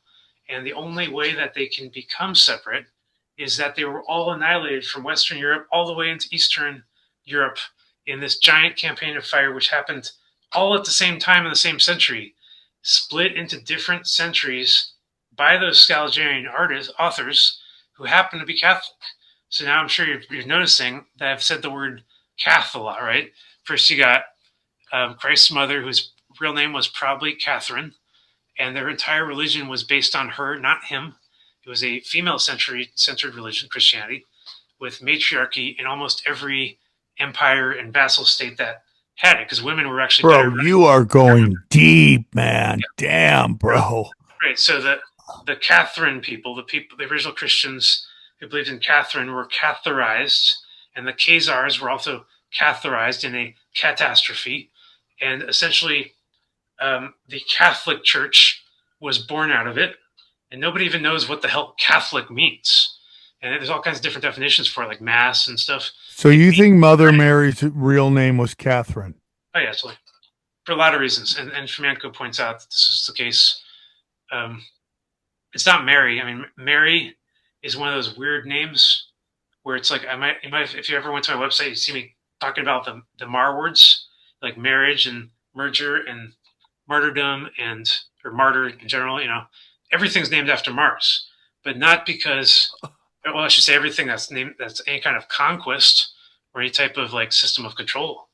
And the only way that they can become separate is that they were all annihilated from Western Europe all the way into Eastern Europe in this giant campaign of fire, which happened all at the same time in the same century, split into different centuries by those Scalarian authors who happen to be Catholic. So now I'm sure you're noticing that I've said the word Cath a lot, right? First you got Christ's mother, whose real name was probably Catherine, and their entire religion was based on her, not him. It was a female-centered religion, Christianity, with matriarchy in almost every empire and vassal state that had it, because women were actually better. Bro, you are going deep, man. Yeah. Damn, bro. Right. So the Catherine people, the original Christians who believed in Catherine, were Catharized, and the Khazars were also Catharized in a catastrophe. And essentially, the Catholic Church was born out of it, and nobody even knows what the hell Catholic means. And there's all kinds of different definitions for it, like Mass and stuff. So you think Mother Mary's real name was Catherine? Oh, yeah, absolutely. For a lot of reasons. And Fomenko points out that this is the case. It's not Mary. I mean, Mary is one of those weird names where it's like, if you ever went to my website, you see me talking about the Mar words, like marriage and merger and martyrdom or martyr in general. Everything's named after Mars, but not because, well, I should say everything that's any kind of conquest or any type of like system of control,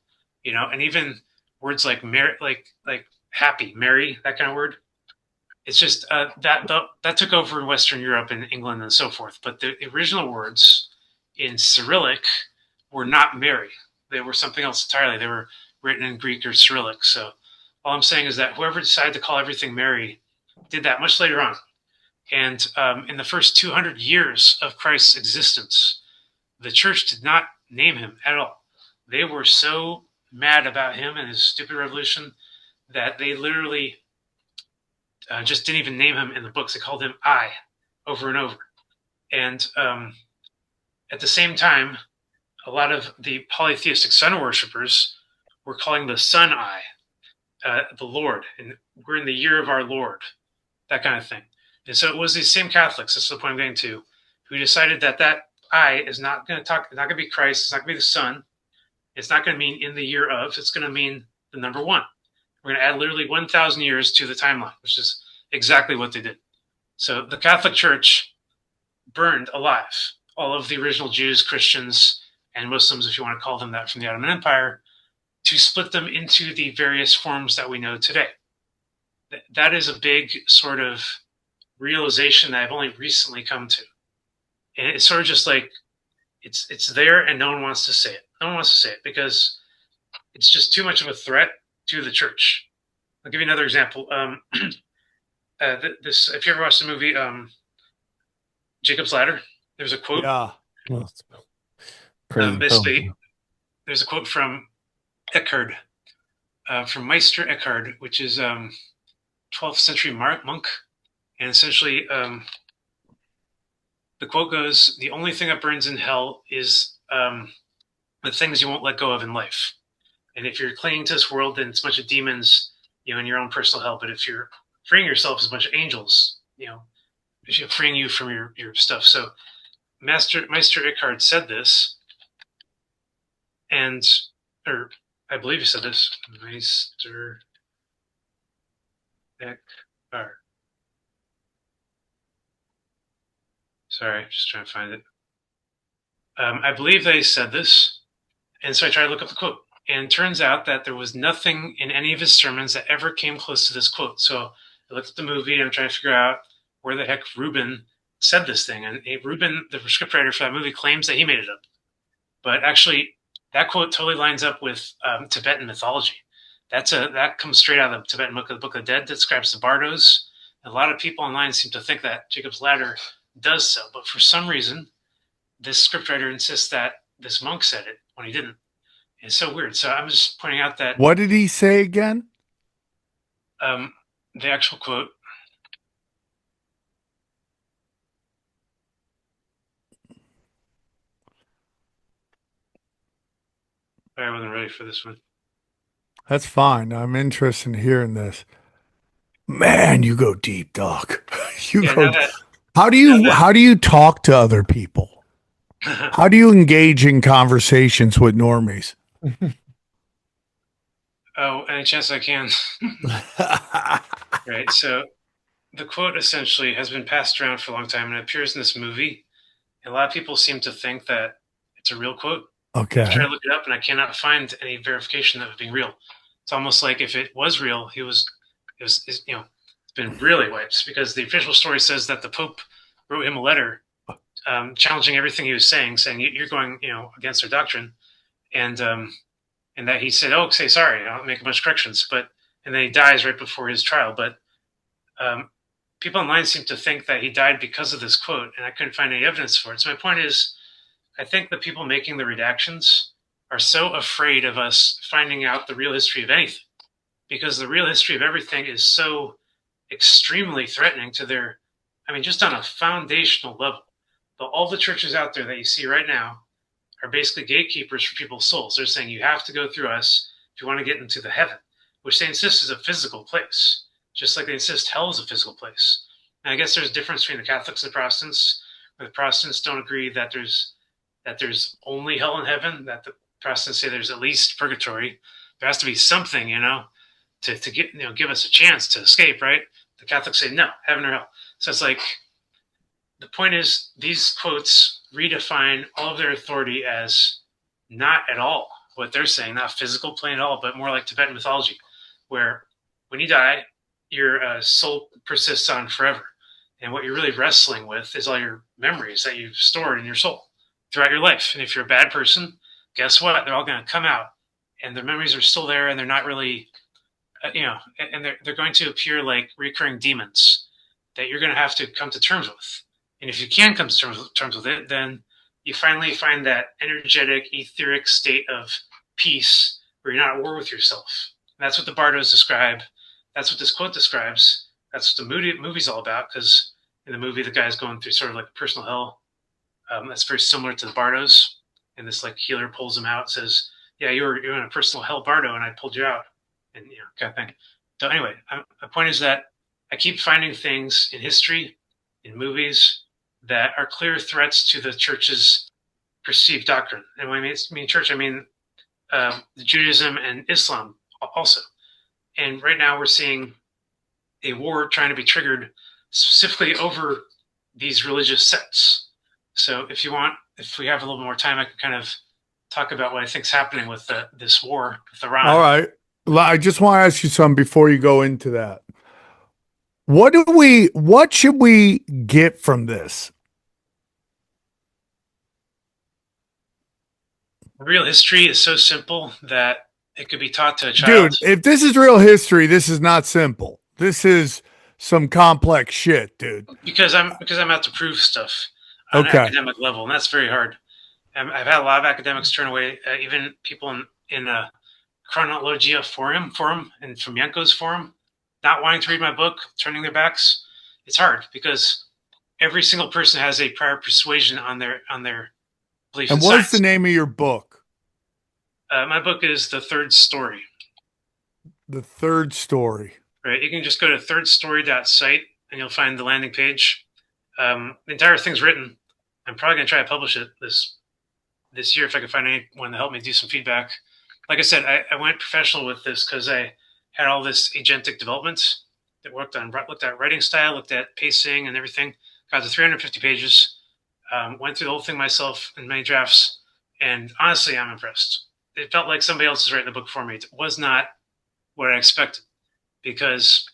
and even words like Mary, like happy, merry, that kind of word. It's just that took over in Western Europe and England and so forth. But the original words in Cyrillic were not Mary. They were something else entirely. They were written in Greek or Cyrillic. So all I'm saying is that whoever decided to call everything Mary did that much later on. And in the first 200 years of Christ's existence, the church did not name him at all. They were so mad about him and his stupid revolution that they literally just didn't even name him in the books. They called him I over and over. And at the same time, a lot of the polytheistic sun worshippers were calling the sun I, the Lord, and we're in the year of our Lord, that kind of thing. And so it was these same Catholics, that's the point I'm getting to, who decided that I is not going to be Christ. It's not going to be the Son. It's not going to mean in the year of. It's going to mean the number 1. We're going to add literally 1,000 years to the timeline, which is exactly what they did. So the Catholic Church burned alive all of the original Jews, Christians, and Muslims, if you want to call them that, from the Ottoman Empire, to split them into the various forms that we know today. That is a big sort of realization that I've only recently come to. And it's sort of just like, it's there and no one wants to say it. No one wants to say it because it's just too much of a threat to the church. I'll give you another example. If you ever watched the movie Jacob's Ladder, there's a quote. Yeah. Basically, there's a quote from Eckhart, from Meister Eckhart, which is 12th century monk. And essentially, the quote goes, "The only thing that burns in hell is the things you won't let go of in life. And if you're clinging to this world, then it's a bunch of demons, in your own personal hell. But if you're freeing yourself, it's a bunch of angels, freeing you from your stuff." So Meister Eckhart said this, or I believe he said this, Meister Eckhart. Sorry, just trying to find it. I believe they said this, and so I tried to look up the quote. And it turns out that there was nothing in any of his sermons that ever came close to this quote. So I looked at the movie and I'm trying to figure out where the heck Reuben said this thing. And Reuben, the scriptwriter for that movie, claims that he made it up. But actually, that quote totally lines up with Tibetan mythology. That comes straight out of the Tibetan book of the Dead, that describes the bardos. And a lot of people online seem to think that Jacob's Ladder does so. But for some reason, this scriptwriter insists that this monk said it when he didn't. It's so weird. So I'm just pointing out that... What did he say again? The actual quote. I wasn't ready for this one. That's fine. I'm interested in hearing this. Man, you go deep, dog. How do you talk to other people? How do you engage in conversations with normies? Oh, any chance I can. Right. So the quote essentially has been passed around for a long time and it appears in this movie. And a lot of people seem to think that it's a real quote. Okay. I tried to look it up and I cannot find any verification of it being real. It's almost like if it was real, it's been really wiped, because the official story says that the Pope wrote him a letter challenging everything he was saying you're going, against our doctrine. And that he said, "Oh, say sorry, I'll make a bunch of corrections." And then he dies right before his trial. But people online seem to think that he died because of this quote, and I couldn't find any evidence for it. So my point is, I think the people making the redactions are so afraid of us finding out the real history of anything, because the real history of everything is so extremely threatening to their, just on a foundational level. But all the churches out there that you see right now are basically gatekeepers for people's souls. They're saying you have to go through us if you want to get into the heaven, which they insist is a physical place, just like they insist hell is a physical place. And I guess there's a difference between the Catholics and the Protestants, where the Protestants don't agree that there's only hell and heaven, that the Protestants say there's at least purgatory. There has to be something, to get, give us a chance to escape, right? The Catholics say no, heaven or hell. So it's like, the point is, these quotes redefine all of their authority as not at all what they're saying, not physical plane at all, but more like Tibetan mythology, where when you die, your soul persists on forever. And what you're really wrestling with is all your memories that you've stored in your soul throughout your life. And if you're a bad person, guess what? They're all going to come out, and their memories are still there, and they're not really, and they're going to appear like recurring demons that you're going to have to come to terms with. And if you can come to terms with it, then you finally find that energetic, etheric state of peace where you're not at war with yourself. And that's what the bardos describe. That's what this quote describes. That's what the movie's all about, because in the movie, the guy's going through sort of like a personal hell. That's very similar to the bardos. And this healer pulls him out, says, "Yeah, you're in a personal hell, bardo, and I pulled you out," and kind of thing. So anyway, the point is that I keep finding things in history, in movies, that are clear threats to the church's perceived doctrine. And when I mean church, I mean Judaism and Islam also. And right now we're seeing a war trying to be triggered specifically over these religious sects. So if we have a little more time, I can kind of talk about what I think is happening with this war with Iran. All right. I just want to ask you something before you go into that. What should we get from this? Real history is so simple that it could be taught to a child. Dude, if this is real history, this is not simple. This is some complex shit, dude. Because I'm out to prove stuff on an academic level, and that's very hard. I've had a lot of academics turn away, even people in a Chronologia forum and from Yanko's forum, not wanting to read my book, turning their backs. It's hard because every single person has a prior persuasion on their belief. And what's the name of your book? My book is The Third Story. The Third Story. Right. You can just go to thirdstory.site and you'll find the landing page. The entire thing's written. I'm probably going to try to publish it this year if I can find anyone to help me do some feedback. Like I said, I went professional with this because I had all this agentic development that looked at writing style, looked at pacing and everything. Got to 350 pages. Went through the whole thing myself in many drafts. And honestly, I'm impressed. It felt like somebody else was writing the book for me. It was not what I expected because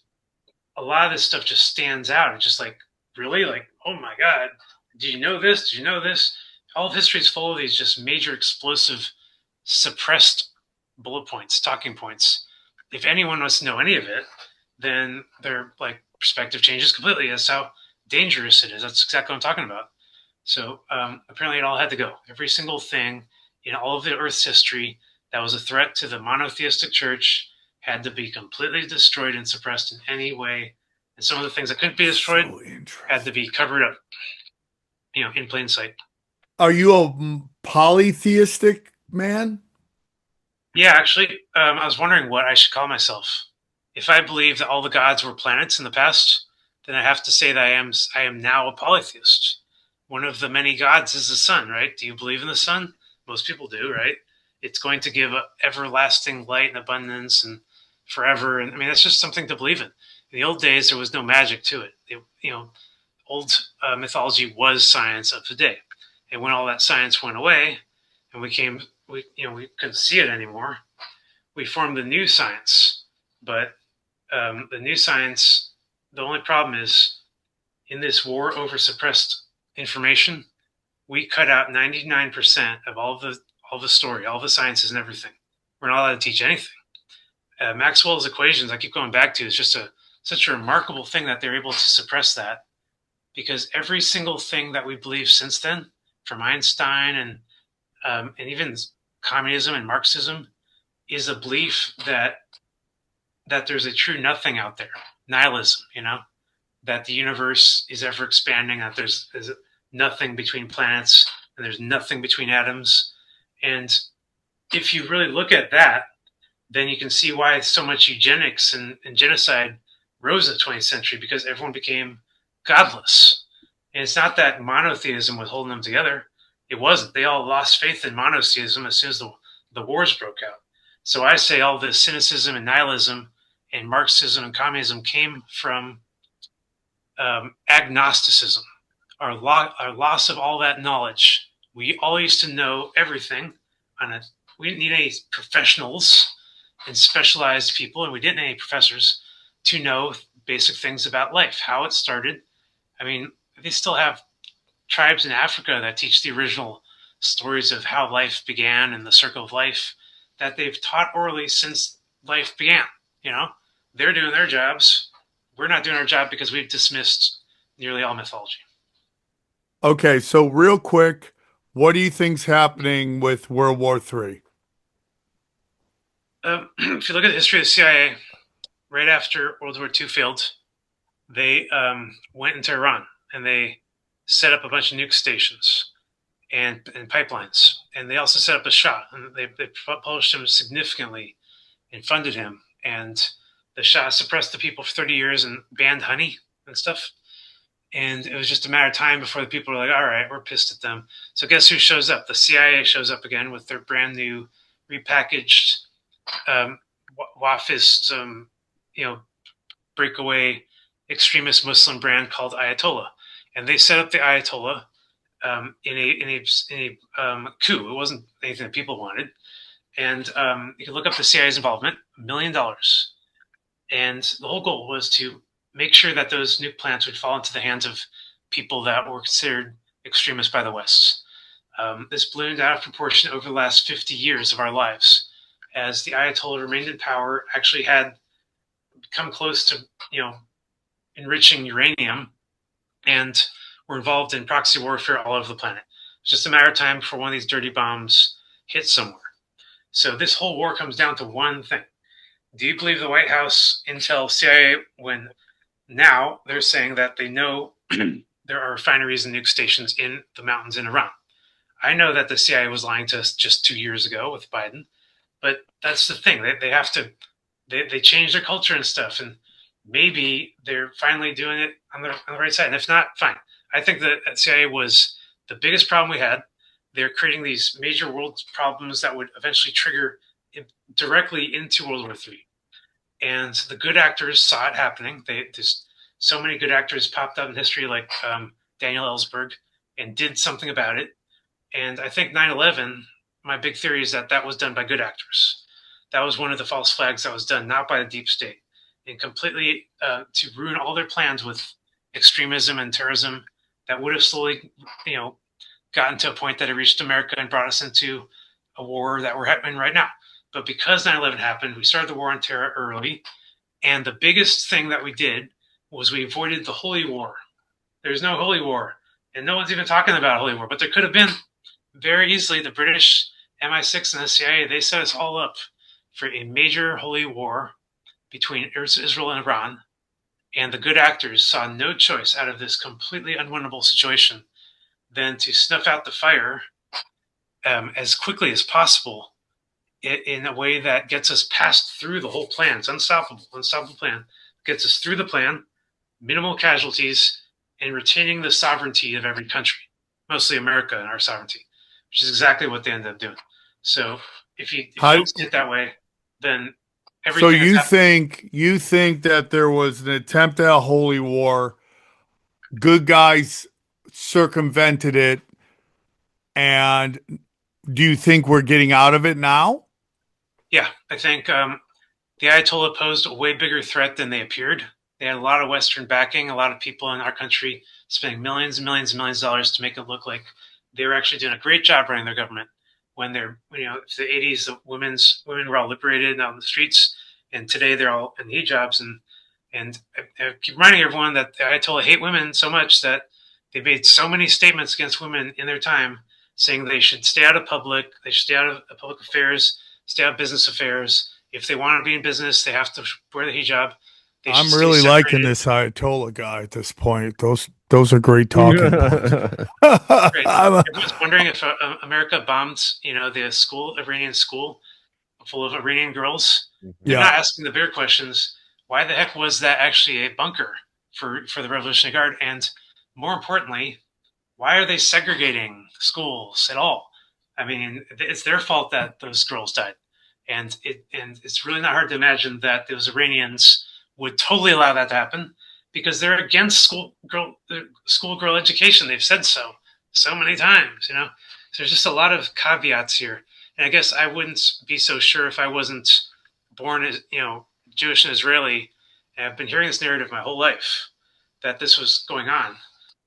a lot of this stuff just stands out. It's just like, really? Like, oh my God, did you know this? Did you know this? All of history is full of these just major explosive, suppressed bullet points, talking points. If anyone wants to know any of it, then their perspective changes completely. That's how dangerous it is. That's exactly what I'm talking about. So apparently it all had to go. Every single thing in all of the Earth's history that was a threat to the monotheistic church had to be completely destroyed and suppressed in any way. And some of the things that couldn't be destroyed had to be covered up, in plain sight. Are you a polytheistic man? Yeah, actually, I was wondering what I should call myself. If I believe that all the gods were planets in the past, then I have to say that I am now a polytheist. One of the many gods is the sun, right? Do you believe in the sun? Most people do, right? It's going to give everlasting light and abundance and forever. And I mean, that's just something to believe in. In the old days, there was no magic to it. Old mythology was science of today. And when all that science went away and we couldn't see it anymore, we formed the new science. But the new science, the only problem is in this war over suppressed information, we cut out 99% of all the story, all the sciences and everything. We're not allowed to teach anything. Maxwell's equations, I keep going back to, is just such a remarkable thing that they're able to suppress that, because every single thing that we believe since then, from Einstein and even communism and Marxism, is a belief that there's a true nothing out there, nihilism. That the universe is ever expanding, that there's nothing between planets and there's nothing between atoms. And if you really look at that, then you can see why so much eugenics and genocide rose in the 20th century, because everyone became godless. And it's not that monotheism was holding them together. It wasn't. They all lost faith in monotheism as soon as the wars broke out. So I say all this cynicism and nihilism and Marxism and communism came from agnosticism, our loss of all that knowledge. We all used to know everything. We didn't need any professionals and specialized people, and we didn't need any professors to know basic things about life, how it started. I mean, they still have tribes in Africa that teach the original stories of how life began and the circle of life that they've taught orally since life began. They're doing their jobs. We're not doing our job because we've dismissed nearly all mythology. Okay, so real quick, what do you think's happening with World War III? If you look at the history of the CIA, right after World War II failed, they went into Iran and they set up a bunch of nuke stations and pipelines. And they also set up a Shah, and they published him significantly and funded him. And the Shah suppressed the people for 30 years and banned honey and stuff. And it was just a matter of time before the people were like, all right, we're pissed at them. So guess who shows up? The CIA shows up again with their brand new repackaged Wafist, breakaway extremist Muslim brand called Ayatollah. And they set up the Ayatollah in a coup. It wasn't anything that people wanted. And you can look up the CIA's involvement, $1 million. And the whole goal was to make sure that those nuke plants would fall into the hands of people that were considered extremists by the West. This ballooned out of proportion over the last 50 years of our lives, as the Ayatollah remained in power, actually had come close to, enriching uranium, and were involved in proxy warfare all over the planet. It's just a matter of time before one of these dirty bombs hit somewhere. So this whole war comes down to one thing. Do you believe the White House, Intel, CIA, when now they're saying that they know there are refineries and nuke stations in the mountains in Iran? I know that the CIA was lying to us just 2 years ago with Biden, but that's the thing. They have to, they change their culture and stuff, and maybe they're finally doing it on the right side. And if not, fine. I think that CIA was the biggest problem we had. They're creating these major world problems that would eventually trigger directly into World War III. And the good actors saw it happening. There's so many good actors popped up in history, like Daniel Ellsberg, and did something about it. And I think 9/11, my big theory is that was done by good actors. That was one of the false flags that was done, not by the deep state, and completely to ruin all their plans with extremism and terrorism that would have slowly, gotten to a point that it reached America and brought us into a war that we're happening right now. But because 9/11 happened, we started the war on terror early. And the biggest thing that we did was we avoided the Holy War. There's no Holy War. And no one's even talking about Holy War. But there could have been very easily. The British, MI6, and the CIA, they set us all up for a major Holy War between Israel and Iran. And the good actors saw no choice out of this completely unwinnable situation than to snuff out the fire as quickly as possible in a way that gets us passed through the whole plan. It's unstoppable plan. Gets us through the plan, minimal casualties, and retaining the sovereignty of every country, mostly America and our sovereignty, which is exactly what they ended up doing. So if you don't see it that way, then everything. So you think that there was an attempt at a holy war, good guys circumvented it, and do you think we're getting out of it now? Yeah, I think the Ayatollah posed a way bigger threat than they appeared. They had a lot of Western backing, a lot of people in our country spending millions and millions and millions of dollars to make it look like they were actually doing a great job running their government. When they're, the 80s, the women were all liberated out in the streets, and today they're all in hijabs. And I keep reminding everyone that the Ayatollah hate women so much that they made so many statements against women in their time, saying they should stay out of public, they should stay out of public affairs, stay out of business affairs. If they want to be in business, they have to wear the hijab. I'm really liking this Ayatollah guy at this point. Those are great talking points. Everyone's wondering if America bombed, the Iranian school full of Iranian girls. They're not asking the bigger questions. Why the heck was that actually a bunker for the Revolutionary Guard? And more importantly, why are they segregating schools at all? I mean, it's their fault that those girls died. And it's really not hard to imagine that those Iranians would totally allow that to happen because they're against schoolgirl education. They've said so many times, So there's just a lot of caveats here. And I guess I wouldn't be so sure if I wasn't born as, Jewish and Israeli. And I've been hearing this narrative my whole life that this was going on.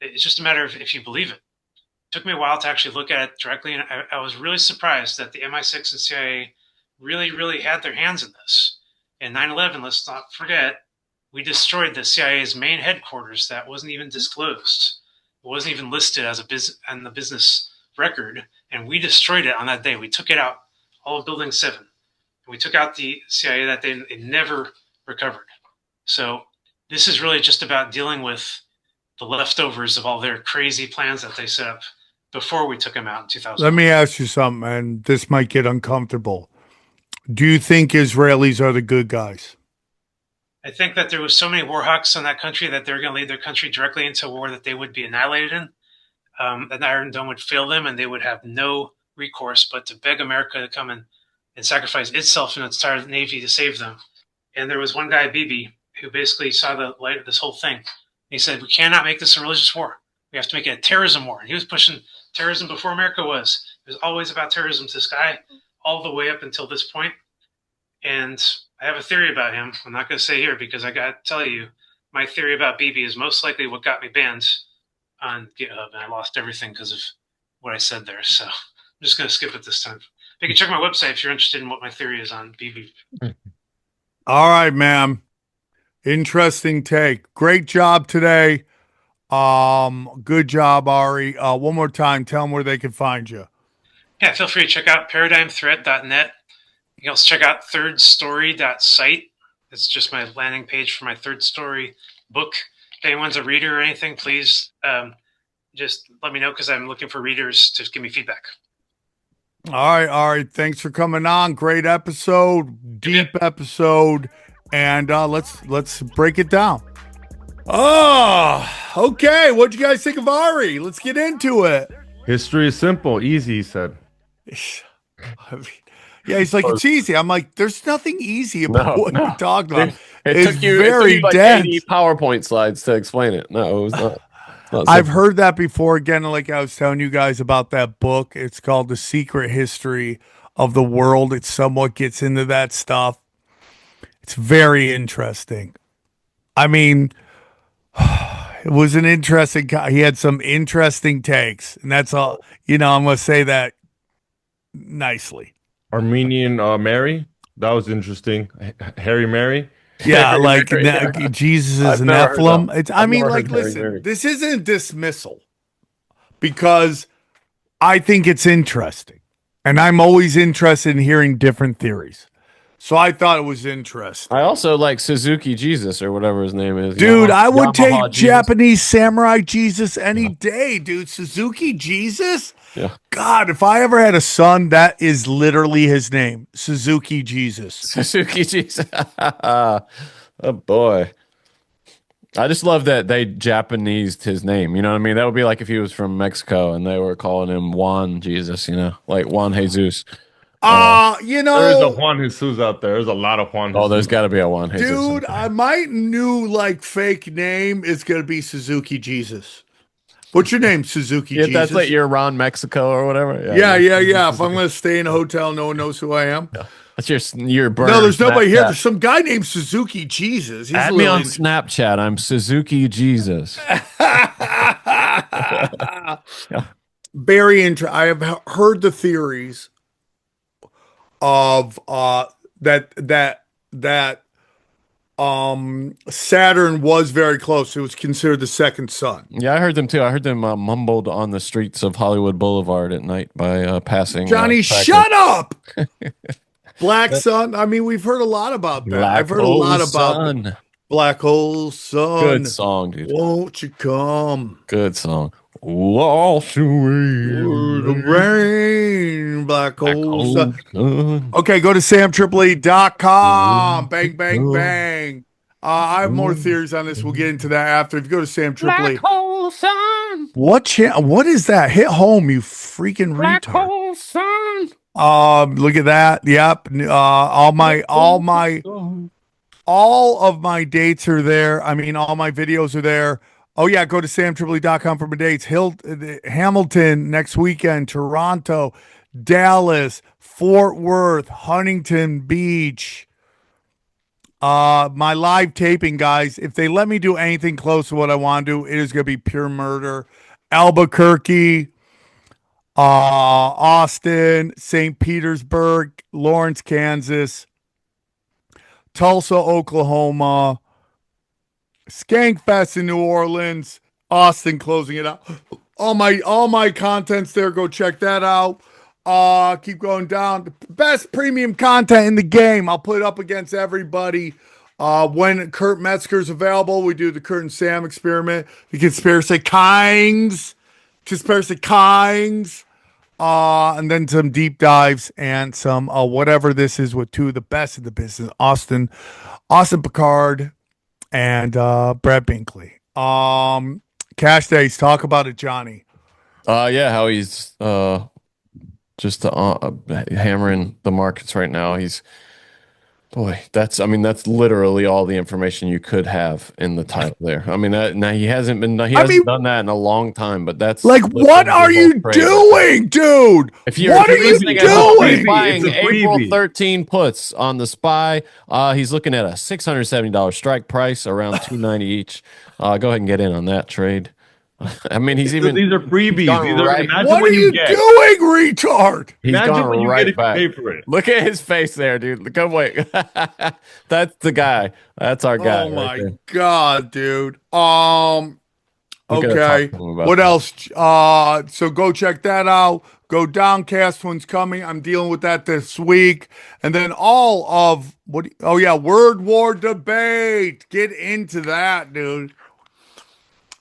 It's just a matter of if you believe it. It took me a while to actually look at it directly. And I was really surprised that the MI6 and CIA really, really had their hands in this. In 9/11, let's not forget, we destroyed the CIA's main headquarters that wasn't even disclosed. It wasn't even listed as on the business record, and we destroyed it on that day. We took it out, all of Building 7. And we took out the CIA that they never recovered. So this is really just about dealing with the leftovers of all their crazy plans that they set up before we took them out in 2000. Let me ask you something, and this might get uncomfortable. Do you think Israelis are the good guys? I think that there was so many war hawks on that country that they were going to lead their country directly into a war that they would be annihilated in. And Iron Dome would fail them, and they would have no recourse but to beg America to come and sacrifice itself and its entire navy to save them. And there was one guy, Bibi, who basically saw the light of this whole thing. He said, we cannot make this a religious war. We have to make it a terrorism war. And he was pushing terrorism before America was. It was always about terrorism to this guy, all the way up until this point. And I have a theory about him. I'm not going to say here because I got to tell you, my theory about Bibi is most likely what got me banned on GitHub. And I lost everything because of what I said there. So I'm just going to skip it this time. You can check my website if you're interested in what my theory is on Bibi. All right, ma'am. Interesting take. Great job today. Good job, Ari. One more time, tell them where they can find you. Yeah, feel free to check out paradigmthreat.net. You can also check out thirdstory.site. It's just my landing page for my third story book. If anyone's a reader or anything, please just let me know because I'm looking for readers to give me feedback. All right. Thanks for coming on. Great episode, deep episode, and let's break it down. Oh, okay. What'd you guys think of Ari? Let's get into it. History is simple, easy, he said. I mean, yeah, he's like, it's easy. I'm like, there's nothing easy about what you're talking about. It took you like dense. 80 PowerPoint slides to explain it. No, it was not. I've heard that before. Again, like I was telling you guys about that book. It's called The Secret History of the World. It somewhat gets into that stuff. It's very interesting. I mean, it was an interesting guy. He had some interesting takes, and that's all. I'm going to say that nicely. Armenian Mary, that was interesting. Harry Mary. Yeah, like Jesus is an Nephilim. Listen, Mary. This isn't dismissal because I think it's interesting. And I'm always interested in hearing different theories. So I thought it was interesting. I also like Suzuki Jesus or whatever his name is. Dude, I would take Jesus. Japanese samurai Jesus any day, dude. Suzuki Jesus? Yeah. God, if I ever had a son, that is literally his name. Suzuki Jesus. Suzuki Jesus. Oh, boy. I just love that they Japanesed his name. You know what I mean? That would be like if he was from Mexico and they were calling him Juan Jesus, like Juan Jesus. There is a Juan Jesus out there. There's a lot of Juan Jesus. Oh, there's got to be a Juan Jesus. Dude, my new fake name is going to be Suzuki Jesus. What's your name, Suzuki Jesus? That's like your Ron Mexico or whatever. Yeah. If I'm going to stay in a hotel, no one knows who I am. Yeah. That's your burn. No, there's nobody here. There's some guy named Suzuki Jesus. He's Add me on Snapchat. I'm Suzuki Jesus. Very interesting. I have heard the theories of that Saturn was very close. It was considered the second sun. Yeah, I heard them too. I heard them mumbled on the streets of Hollywood Boulevard at night by passing. Johnny, shut up! Black Sun. I mean, we've heard a lot about that. I've heard a lot about Black Hole Sun. Good song, dude. Won't you come? Good song. Wash away the rain, Black Hole Sun. Okay, go to samtripoli.com. Bang, bang, bang. I have more theories on this. We'll get into that after. If you go to Sam Tripoli. Black Hole Sun. What is that? Hit home, you freaking Black retard. Hole Sun. Look at that. Yep. All of my dates are there. I mean, all my videos are there. Oh, yeah, go to samtripoli.com for my dates. Hamilton next weekend, Toronto, Dallas, Fort Worth, Huntington Beach. My live taping, guys, if they let me do anything close to what I want to do, it is going to be pure murder. Albuquerque, Austin, St. Petersburg, Lawrence, Kansas, Tulsa, Oklahoma, Skankfest in New Orleans, Austin closing it out. All my content's there. Go check that out. Keep going down. The best premium content in the game. I'll put it up against everybody. When Kurt Metzger's available, we do the Kurt and Sam experiment. The Conspiracy Kings. and then some deep dives and some whatever this is with two of the best in the business, Austin Picard and Brad Binkley. Cash days, talk about it, Johnny. Yeah, how he's just hammering the markets right now. That's literally all the information you could have in the title there. I mean, he hasn't done that in a long time, but that's like, what are you doing, dude? If you're buying April 13 puts on the SPY, he's looking at a $670 strike price, around $290 each. Go ahead and get in on that trade. I mean, these are freebies. What are you doing, retard? Imagine when you get it, pay for it. Look at his face there, dude. Come wait. That's the guy. That's our guy. Oh my god, dude. Okay. What else? So go check that out. Go Downcast one's coming. I'm dealing with that this week. And then all of Word War debate. Get into that, dude.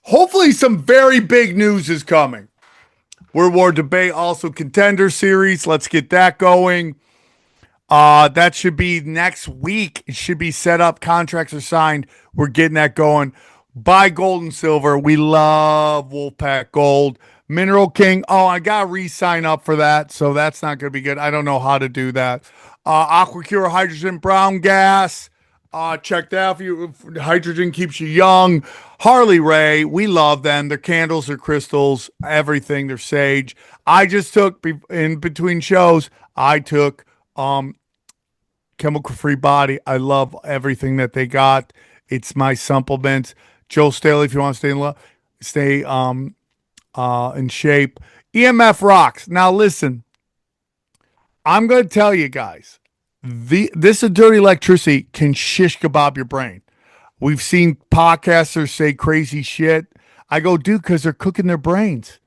Hopefully some very big news is coming. World War debate, also Contender series. Let's get that going. That should be next week. It should be set up. Contracts are signed. We're getting that going. Buy gold and silver. We love Wolfpack Gold. Mineral King. Oh, I got to re-sign up for that, so that's not going to be good. I don't know how to do that. AquaCure Hydrogen Brown Gas. Check that out. If hydrogen keeps you young. Harley Ray, we love them. Their candles, their crystals, everything. They're sage. I just took, in between shows, I took Chemical Free Body. I love everything that they got. It's my supplements. Joel Staley, if you want to stay in shape. EMF rocks. Now listen, I'm going to tell you guys. This dirty electricity can shish kebab your brain. We've seen podcasters say crazy shit. I go, dude, because they're cooking their brains.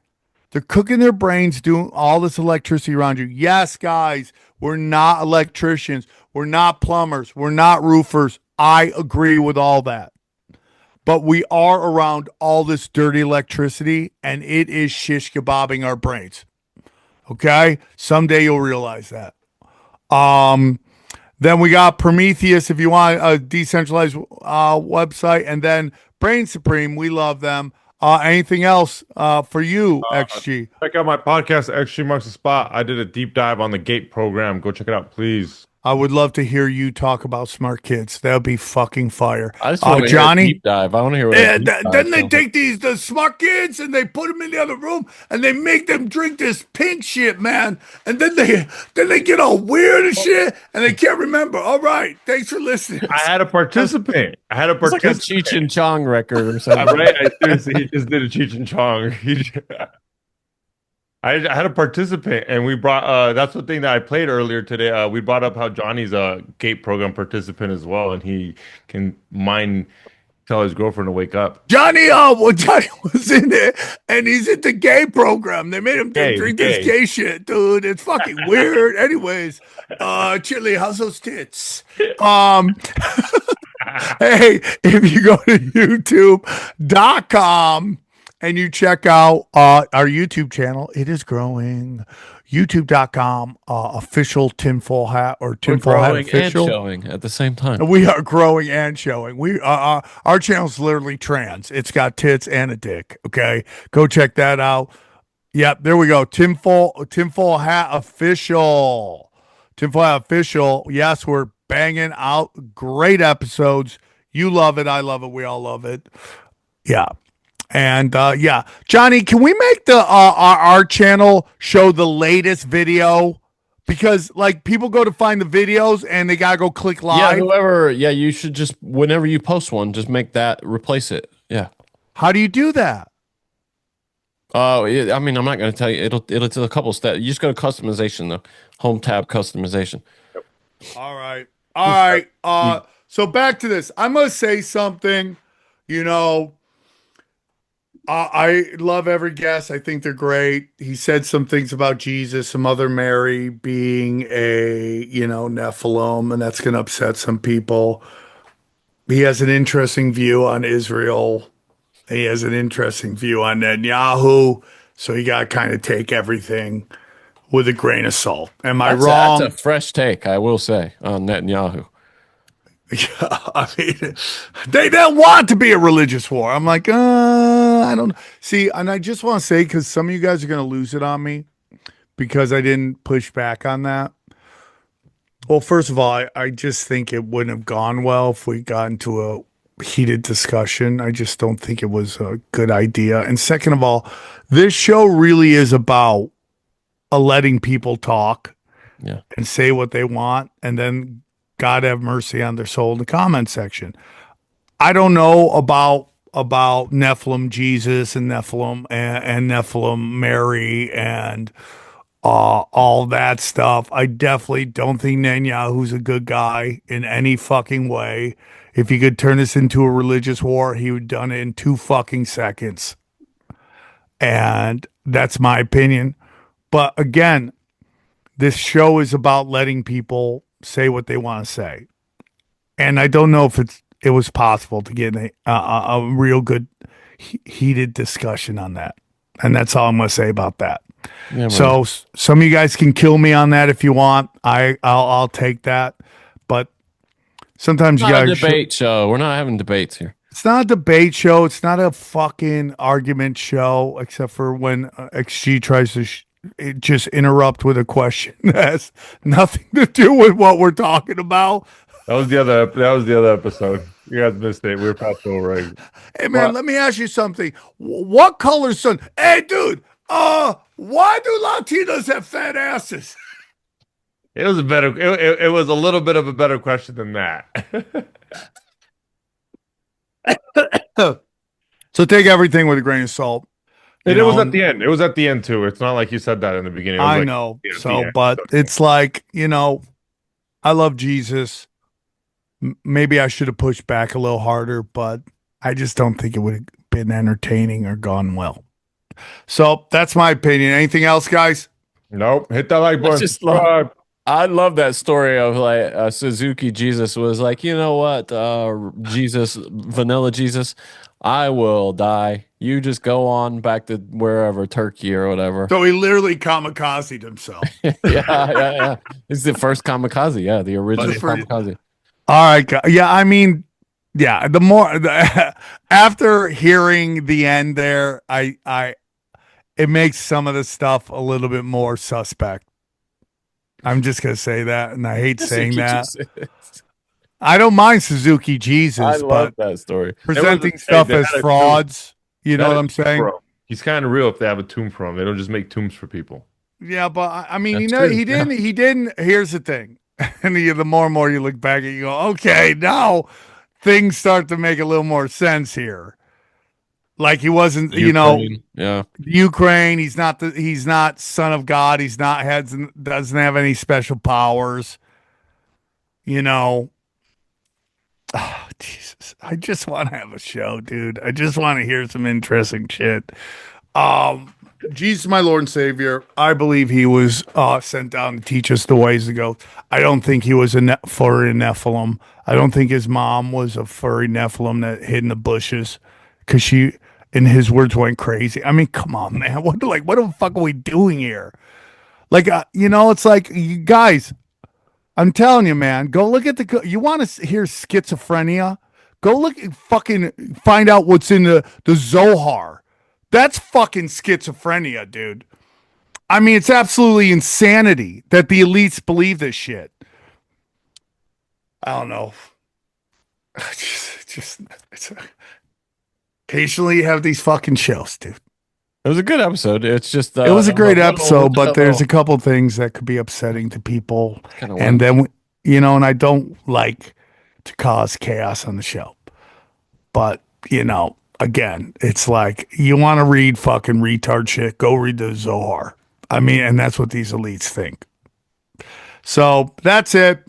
They're cooking their brains doing all this electricity around you. Yes, guys, we're not electricians. We're not plumbers. We're not roofers. I agree with all that. But we are around all this dirty electricity, and it is shish kebabbing our brains. Okay? Someday you'll realize that. Then we got Prometheus, if you want a decentralized website, and then Brain Supreme. We love them. Anything else for you, XG? Check out my podcast, XG Marks the Spot. I did a deep dive on the GATE program. Go check it out, please. I would love to hear you talk about smart kids. That would be fucking fire. I just want to Johnny, hear a deep dive. I want to hear what then they take the smart kids and they put them in the other room and they make them drink this pink shit, man. And then they get all weird and shit and they can't remember. All right, thanks for listening. I had a participant. It's like a Cheech and Chong record or something. Right? I seriously just did a Cheech and Chong. I had a participant, and we brought. That's the thing that I played earlier today. We brought up how Johnny's a GATE program participant as well, and he can tell his girlfriend to wake up. Johnny was in it, and he's in the gay program. They made him drink this gay shit, dude. It's fucking weird. Anyways, Chili, how's those tits? Hey, if you go to YouTube.com. And you check out our YouTube channel. It is growing. YouTube.com official tinfoil hat or tinfoil hat official. And showing at the same time. We are growing and showing. We our channel's literally trans. It's got tits and a dick. Okay, go check that out. Yep, there we go. Tinfoil hat official. Tinfoil hat official. Yes, we're banging out great episodes. You love it. I love it. We all love it. Yeah. And Johnny, can we make the our channel show the latest video? Because like people go to find the videos and they gotta go click live. You should just whenever you post one, just make that replace it. Yeah. How do you do that? I mean, I'm not going to tell you. It's a couple steps. You just go to customization, though. Home tab customization. All right. So back to this. I'm gonna say something. I love every guest. I think they're great. He said some things about Jesus, some other Mary being a, Nephilim, and that's going to upset some people. He has an interesting view on Israel. He has an interesting view on Netanyahu. So you got to kind of take everything with a grain of salt. Am I That's wrong? That's a fresh take, I will say, on Netanyahu. Yeah, I mean, they don't want to be a religious war. I'm like, I don't see. And I just want to say, because some of you guys are going to lose it on me because I didn't push back on that. Well, first of all, I just think it wouldn't have gone well if we got into a heated discussion. I just don't think it was a good idea. And second of all, this show really is about letting people talk and say what they want, and then God have mercy on their soul in the comment section. I don't know about Nephilim Jesus and Nephilim and Nephilim Mary and all that stuff. I definitely don't think Netanyahu's a good guy in any fucking way. If he could turn this into a religious war, he would have done it in 2 fucking seconds. And that's my opinion. But again, this show is about letting people say what they want to say. And I don't know if it was possible to get a real good heated discussion on that. And that's all I'm going to say about that. Yeah, so some of you guys can kill me on that if you want. I'll take that. But sometimes you got a debate show. We're not having debates here. It's not a debate show. It's not a fucking argument show, except for when XG tries to just interrupt with a question that has nothing to do with what we're talking about. That was the other episode. You guys missed it. We were past over. Hey man, let me ask you something. What color sun? Hey dude, why do Latinos have fat asses? It was it was a little bit of a better question than that. So take everything with a grain of salt. It was at the end. It was at the end too. It's not like you said that in the beginning. I know. So, but it's like, I love Jesus. Maybe I should have pushed back a little harder, but I just don't think it would have been entertaining or gone well. So that's my opinion. Anything else, guys? Nope. Hit that like button. I love that story of like Suzuki Jesus was like, you know what, Jesus, vanilla Jesus, I will die. You just go on back to wherever, Turkey or whatever. So he literally kamikazed himself. Yeah. He's the first kamikaze. Yeah, the original kamikaze. All right. Yeah, I mean, yeah. After hearing the end there, it makes some of the stuff a little bit more suspect. I'm just gonna say that, and I hate saying that. I don't mind Suzuki Jesus, I love that story. Presenting stuff as frauds. You know what I'm saying? He's kind of real if they have a tomb for him. They don't just make tombs for people. Yeah, but I mean, he didn't. Here's the thing, and the more and more you look back at, you go, okay, now things start to make a little more sense here. Like he wasn't, Ukraine, Ukraine. He's not son of God. He's not doesn't have any special powers. Oh, Jesus. I just want to have a show, dude. I just want to hear some interesting shit. Jesus, my Lord and Savior. I believe he was sent down to teach us the ways to go. I don't think he was a furry Nephilim. I don't think his mom was a furry Nephilim that hid in the bushes because she, in his words, went crazy. I mean, come on, man. What the fuck are we doing here? Like, it's like, you guys, I'm telling you, man, go look at you want to hear schizophrenia? Go look, fucking find out what's in the Zohar. That's fucking schizophrenia, dude. I mean, it's absolutely insanity that the elites believe this shit. I don't know. Occasionally you have these fucking shows, dude. It was a good episode. It's just it was a great episode, but there's a couple things that could be upsetting to people, and then and I don't like to cause chaos on the show. But again, it's like you want to read fucking retard shit, go read the Zohar. I mean, and that's what these elites think. So that's it.